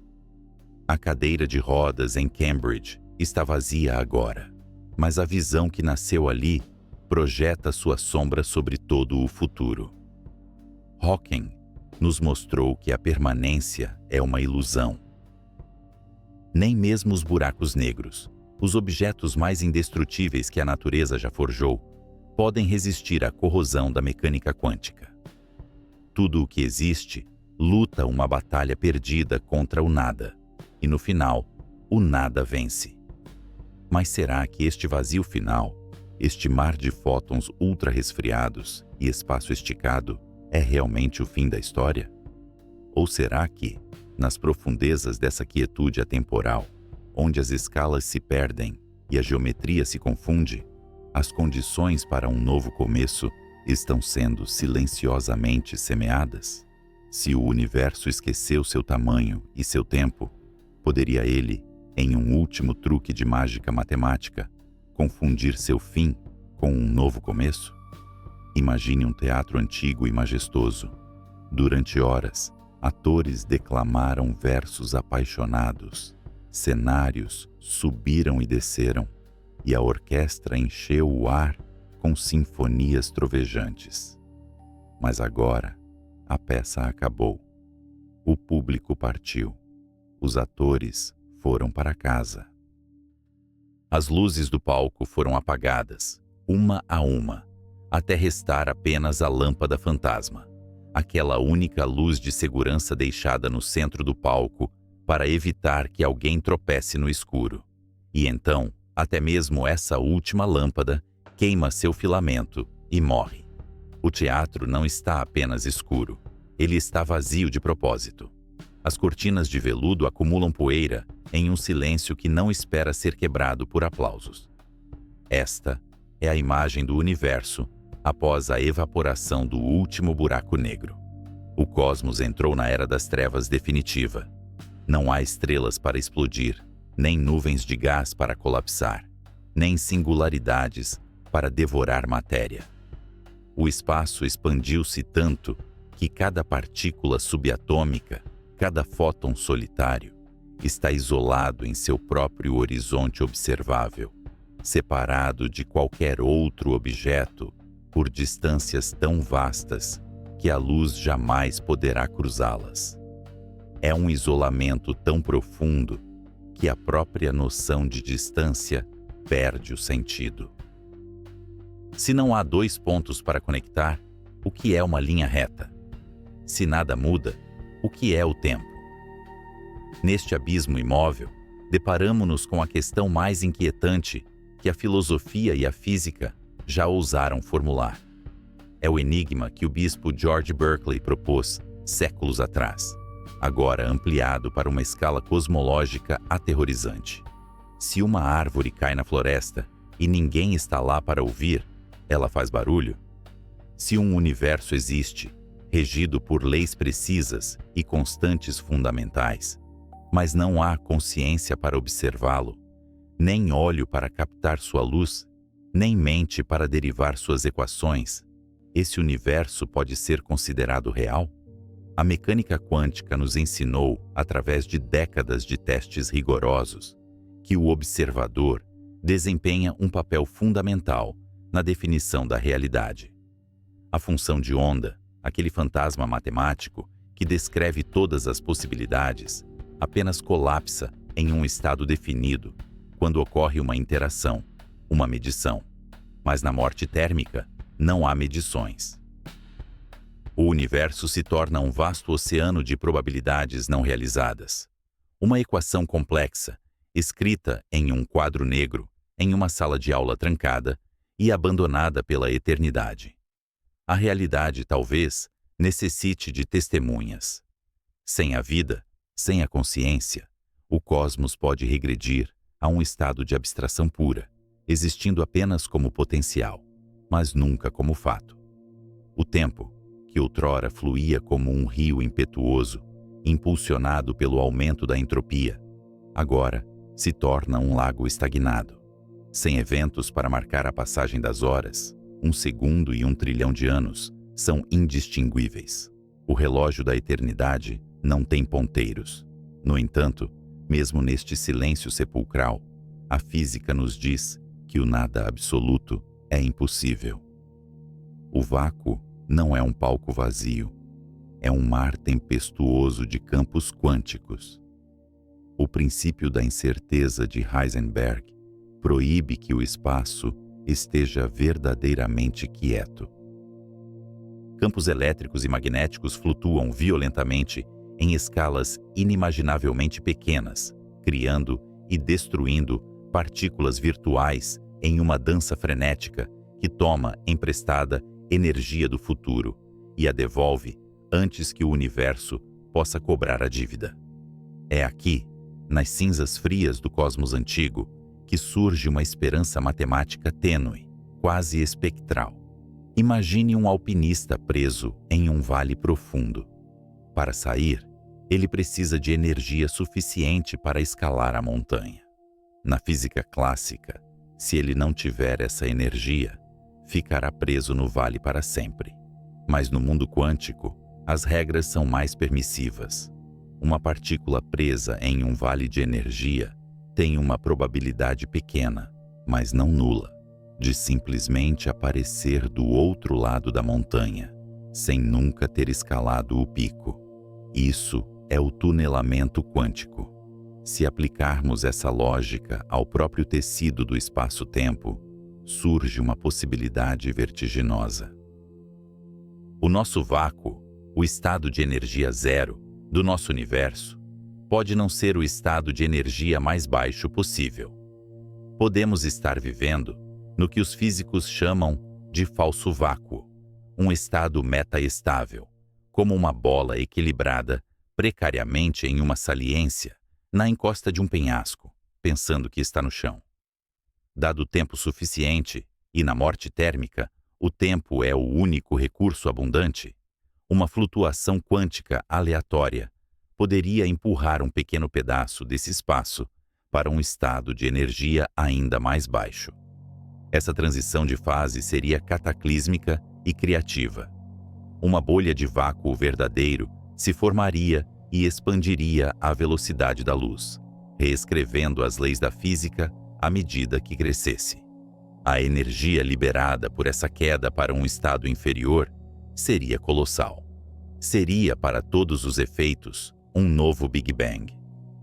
A cadeira de rodas em Cambridge está vazia agora, mas a visão que nasceu ali projeta sua sombra sobre todo o futuro. Hawking nos mostrou que a permanência é uma ilusão. Nem mesmo os buracos negros, os objetos mais indestrutíveis que a natureza já forjou, podem resistir à corrosão da mecânica quântica. Tudo o que existe luta uma batalha perdida contra o nada, e no final, o nada vence. Mas será que este vazio final, este mar de fótons ultra-resfriados e espaço esticado, é realmente o fim da história? Ou será que, nas profundezas dessa quietude atemporal, onde as escalas se perdem e a geometria se confunde, as condições para um novo começo estão sendo silenciosamente semeadas? Se o universo esqueceu seu tamanho e seu tempo, poderia ele, em um último truque de mágica matemática, confundir seu fim com um novo começo? Imagine um teatro antigo e majestoso. Durante horas, atores declamaram versos apaixonados, cenários subiram e desceram, e a orquestra encheu o ar com sinfonias trovejantes. Mas agora, a peça acabou. O público partiu. Os atores foram para casa. As luzes do palco foram apagadas, uma a uma, até restar apenas a lâmpada fantasma, aquela única luz de segurança deixada no centro do palco para evitar que alguém tropece no escuro. E então, até mesmo essa última lâmpada queima seu filamento e morre. O teatro não está apenas escuro, ele está vazio de propósito. As cortinas de veludo acumulam poeira em um silêncio que não espera ser quebrado por aplausos. Esta é a imagem do universo após a evaporação do último buraco negro. O cosmos entrou na era das trevas definitiva. Não há estrelas para explodir, nem nuvens de gás para colapsar, nem singularidades para devorar matéria. O espaço expandiu-se tanto que cada partícula subatômica, cada fóton solitário, está isolado em seu próprio horizonte observável, separado de qualquer outro objeto por distâncias tão vastas que a luz jamais poderá cruzá-las. É um isolamento tão profundo que a própria noção de distância perde o sentido. Se não há dois pontos para conectar, o que é uma linha reta? Se nada muda, o que é o tempo? Neste abismo imóvel, deparamo-nos com a questão mais inquietante que a filosofia e a física já ousaram formular. É o enigma que o bispo George Berkeley propôs séculos atrás, agora ampliado para uma escala cosmológica aterrorizante. Se uma árvore cai na floresta e ninguém está lá para ouvir, ela faz barulho? Se um universo existe, regido por leis precisas e constantes fundamentais, mas não há consciência para observá-lo, nem olho para captar sua luz, nem mente para derivar suas equações, esse universo pode ser considerado real? A mecânica quântica nos ensinou, através de décadas de testes rigorosos, que o observador desempenha um papel fundamental na definição da realidade. A função de onda, aquele fantasma matemático que descreve todas as possibilidades, apenas colapsa em um estado definido quando ocorre uma interação, uma medição. Mas na morte térmica, não há medições. O universo se torna um vasto oceano de probabilidades não realizadas. Uma equação complexa, escrita em um quadro negro, em uma sala de aula trancada e abandonada pela eternidade. A realidade, talvez, necessite de testemunhas. Sem a vida, sem a consciência, o cosmos pode regredir a um estado de abstração pura, existindo apenas como potencial, mas nunca como fato. O tempo, que outrora fluía como um rio impetuoso, impulsionado pelo aumento da entropia, agora se torna um lago estagnado. Sem eventos para marcar a passagem das horas, 1 segundo e 1 trilhão de anos são indistinguíveis. O relógio da eternidade não tem ponteiros. No entanto, mesmo neste silêncio sepulcral, a física nos diz que o nada absoluto é impossível. O vácuo não é um palco vazio, é um mar tempestuoso de campos quânticos. O princípio da incerteza de Heisenberg proíbe que o espaço esteja verdadeiramente quieto. Campos elétricos e magnéticos flutuam violentamente em escalas inimaginavelmente pequenas, criando e destruindo partículas virtuais em uma dança frenética que toma emprestada energia do futuro e a devolve antes que o universo possa cobrar a dívida. É aqui, nas cinzas frias do cosmos antigo, que surge uma esperança matemática tênue, quase espectral. Imagine um alpinista preso em um vale profundo. Para sair, ele precisa de energia suficiente para escalar a montanha. Na física clássica, se ele não tiver essa energia, ficará preso no vale para sempre. Mas no mundo quântico, as regras são mais permissivas. Uma partícula presa em um vale de energia tem uma probabilidade pequena, mas não nula, de simplesmente aparecer do outro lado da montanha, sem nunca ter escalado o pico. Isso é o tunelamento quântico. Se aplicarmos essa lógica ao próprio tecido do espaço-tempo, surge uma possibilidade vertiginosa. O nosso vácuo, o estado de energia zero do nosso universo, pode não ser o estado de energia mais baixo possível. Podemos estar vivendo no que os físicos chamam de falso vácuo, um estado metaestável, como uma bola equilibrada precariamente em uma saliência na encosta de um penhasco, pensando que está no chão. Dado tempo suficiente, e na morte térmica, o tempo é o único recurso abundante, uma flutuação quântica aleatória poderia empurrar um pequeno pedaço desse espaço para um estado de energia ainda mais baixo. Essa transição de fase seria cataclísmica e criativa. Uma bolha de vácuo verdadeiro se formaria e expandiria à velocidade da luz, reescrevendo as leis da física à medida que crescesse. A energia liberada por essa queda para um estado inferior seria colossal. Seria, para todos os efeitos, um novo Big Bang.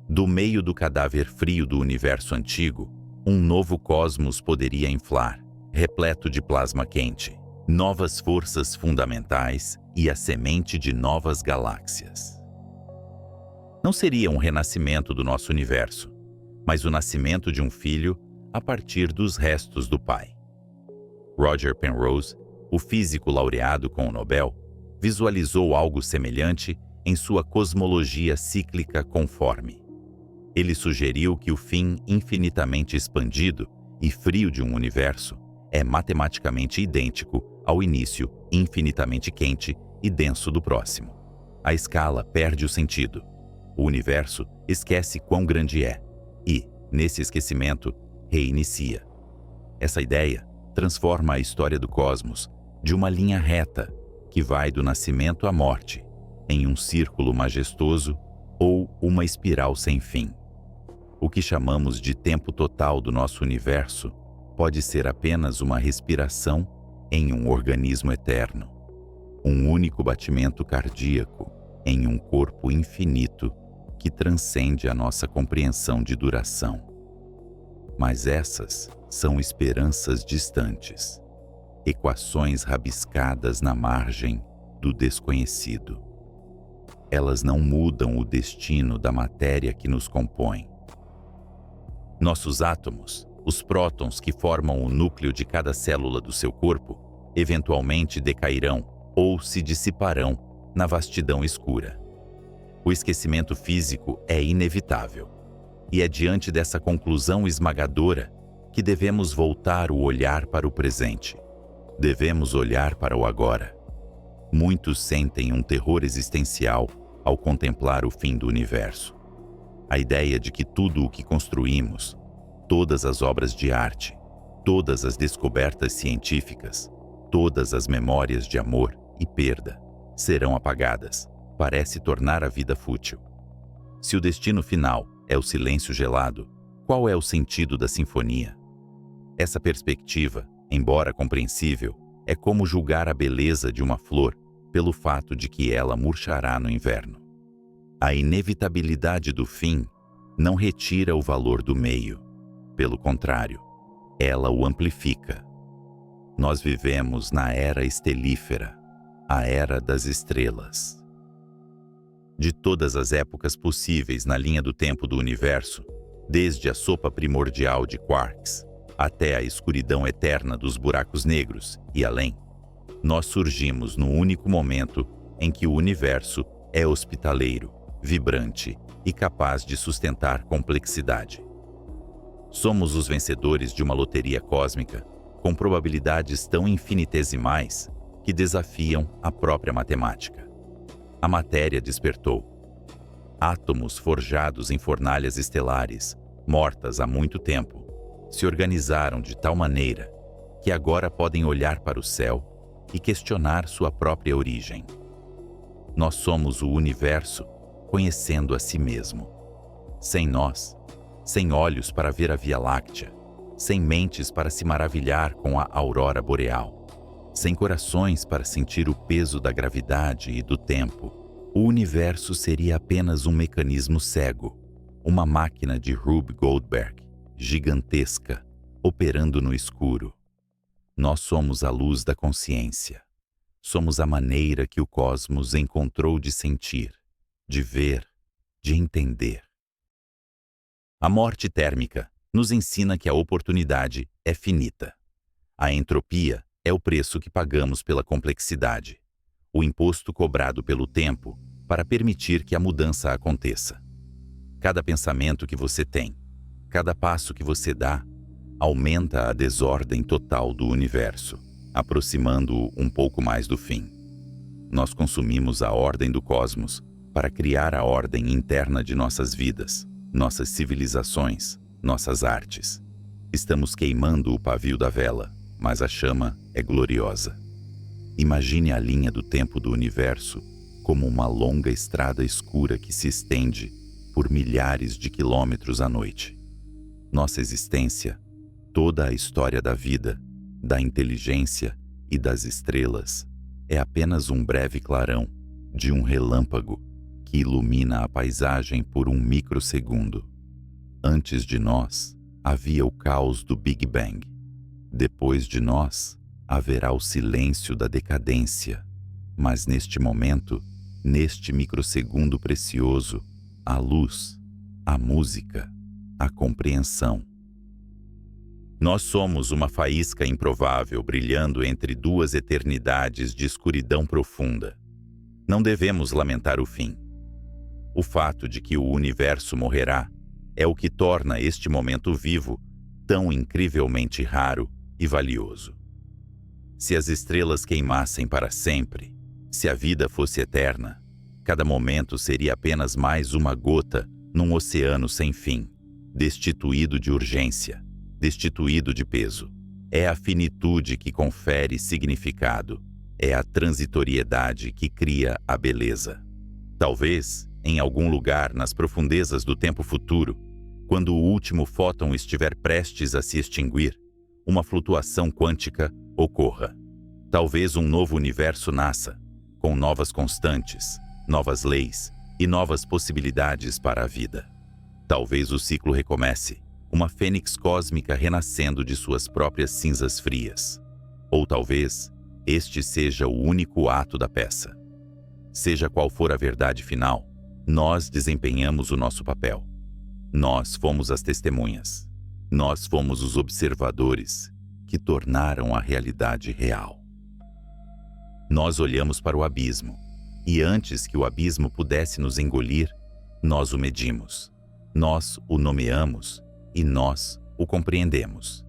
Do meio do cadáver frio do universo antigo, um novo cosmos poderia inflar, repleto de plasma quente, novas forças fundamentais e a semente de novas galáxias. Não seria um renascimento do nosso universo, mas o nascimento de um filho a partir dos restos do pai. Roger Penrose, o físico laureado com o Nobel, visualizou algo semelhante em sua cosmologia cíclica conforme. Ele sugeriu que o fim infinitamente expandido e frio de um universo é matematicamente idêntico ao início infinitamente quente e denso do próximo. A escala perde o sentido. O universo esquece quão grande é e, nesse esquecimento, reinicia. Essa ideia transforma a história do cosmos de uma linha reta que vai do nascimento à morte em um círculo majestoso ou uma espiral sem fim. O que chamamos de tempo total do nosso universo pode ser apenas uma respiração em um organismo eterno, um único batimento cardíaco em um corpo infinito que transcende a nossa compreensão de duração. Mas essas são esperanças distantes, equações rabiscadas na margem do desconhecido. Elas não mudam o destino da matéria que nos compõe. Nossos átomos, os prótons que formam o núcleo de cada célula do seu corpo, eventualmente decairão ou se dissiparão na vastidão escura. O esquecimento físico é inevitável, e é diante dessa conclusão esmagadora que devemos voltar o olhar para o presente. Devemos olhar para o agora. Muitos sentem um terror existencial ao contemplar o fim do universo. A ideia de que tudo o que construímos, todas as obras de arte, todas as descobertas científicas, todas as memórias de amor e perda serão apagadas, parece tornar a vida fútil. Se o destino final é o silêncio gelado, qual é o sentido da sinfonia? Essa perspectiva, embora compreensível, é como julgar a beleza de uma flor pelo fato de que ela murchará no inverno. A inevitabilidade do fim não retira o valor do meio. Pelo contrário, ela o amplifica. Nós vivemos na era estelífera, a era das estrelas. De todas as épocas possíveis na linha do tempo do universo, desde a sopa primordial de quarks até a escuridão eterna dos buracos negros e além, nós surgimos no único momento em que o universo é hospitaleiro, vibrante e capaz de sustentar complexidade. Somos os vencedores de uma loteria cósmica com probabilidades tão infinitesimais que desafiam a própria matemática. A matéria despertou. Átomos forjados em fornalhas estelares, mortas há muito tempo, se organizaram de tal maneira que agora podem olhar para o céu e questionar sua própria origem. Nós somos o universo conhecendo a si mesmo. Sem nós, sem olhos para ver a Via Láctea, sem mentes para se maravilhar com a aurora boreal, sem corações para sentir o peso da gravidade e do tempo, o universo seria apenas um mecanismo cego, uma máquina de Rube Goldberg, gigantesca, operando no escuro. Nós somos a luz da consciência. Somos a maneira que o cosmos encontrou de sentir, de ver, de entender. A morte térmica nos ensina que a oportunidade é finita. A entropia é o preço que pagamos pela complexidade, o imposto cobrado pelo tempo para permitir que a mudança aconteça. Cada pensamento que você tem, cada passo que você dá, aumenta a desordem total do universo, aproximando-o um pouco mais do fim. Nós consumimos a ordem do cosmos para criar a ordem interna de nossas vidas, nossas civilizações, nossas artes. Estamos queimando o pavio da vela, mas a chama é gloriosa. Imagine a linha do tempo do universo como uma longa estrada escura que se estende por milhares de quilômetros à noite. Nossa existência, toda a história da vida, da inteligência e das estrelas, é apenas um breve clarão de um relâmpago que ilumina a paisagem por um microsegundo. Antes de nós, havia o caos do Big Bang. Depois de nós, haverá o silêncio da decadência. Mas neste momento, neste microsegundo precioso, a luz, a música, a compreensão. Nós somos uma faísca improvável brilhando entre duas eternidades de escuridão profunda. Não devemos lamentar o fim. O fato de que o universo morrerá é o que torna este momento vivo tão incrivelmente raro e valioso. Se as estrelas queimassem para sempre, se a vida fosse eterna, cada momento seria apenas mais uma gota num oceano sem fim, destituído de urgência, destituído de peso. É a finitude que confere significado, é a transitoriedade que cria a beleza. Talvez, em algum lugar nas profundezas do tempo futuro, quando o último fóton estiver prestes a se extinguir, uma flutuação quântica ocorra. Talvez um novo universo nasça, com novas constantes, novas leis e novas possibilidades para a vida. Talvez o ciclo recomece, uma fênix cósmica renascendo de suas próprias cinzas frias. Ou talvez este seja o único ato da peça. Seja qual for a verdade final, nós desempenhamos o nosso papel. Nós fomos as testemunhas. Nós fomos os observadores que tornaram a realidade real. Nós olhamos para o abismo, e antes que o abismo pudesse nos engolir, nós o medimos. Nós o nomeamos e nós o compreendemos.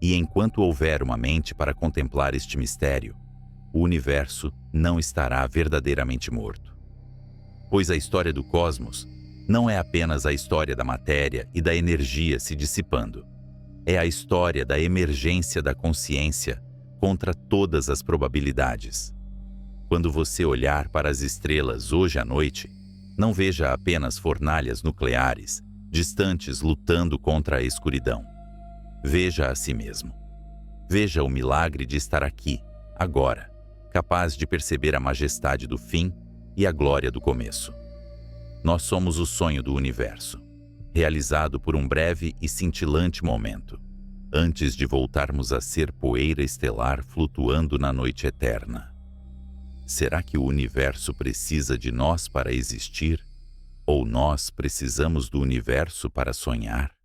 E enquanto houver uma mente para contemplar este mistério, o universo não estará verdadeiramente morto. Pois a história do cosmos Não é apenas a história da matéria e da energia se dissipando. É a história da emergência da consciência contra todas as probabilidades. Quando você olhar para as estrelas hoje à noite, não veja apenas fornalhas nucleares distantes lutando contra a escuridão. Veja a si mesmo. Veja o milagre de estar aqui, agora, capaz de perceber a majestade do fim e a glória do começo. Nós somos o sonho do universo, realizado por um breve e cintilante momento, antes de voltarmos a ser poeira estelar flutuando na noite eterna. Será que o universo precisa de nós para existir? Ou nós precisamos do universo para sonhar?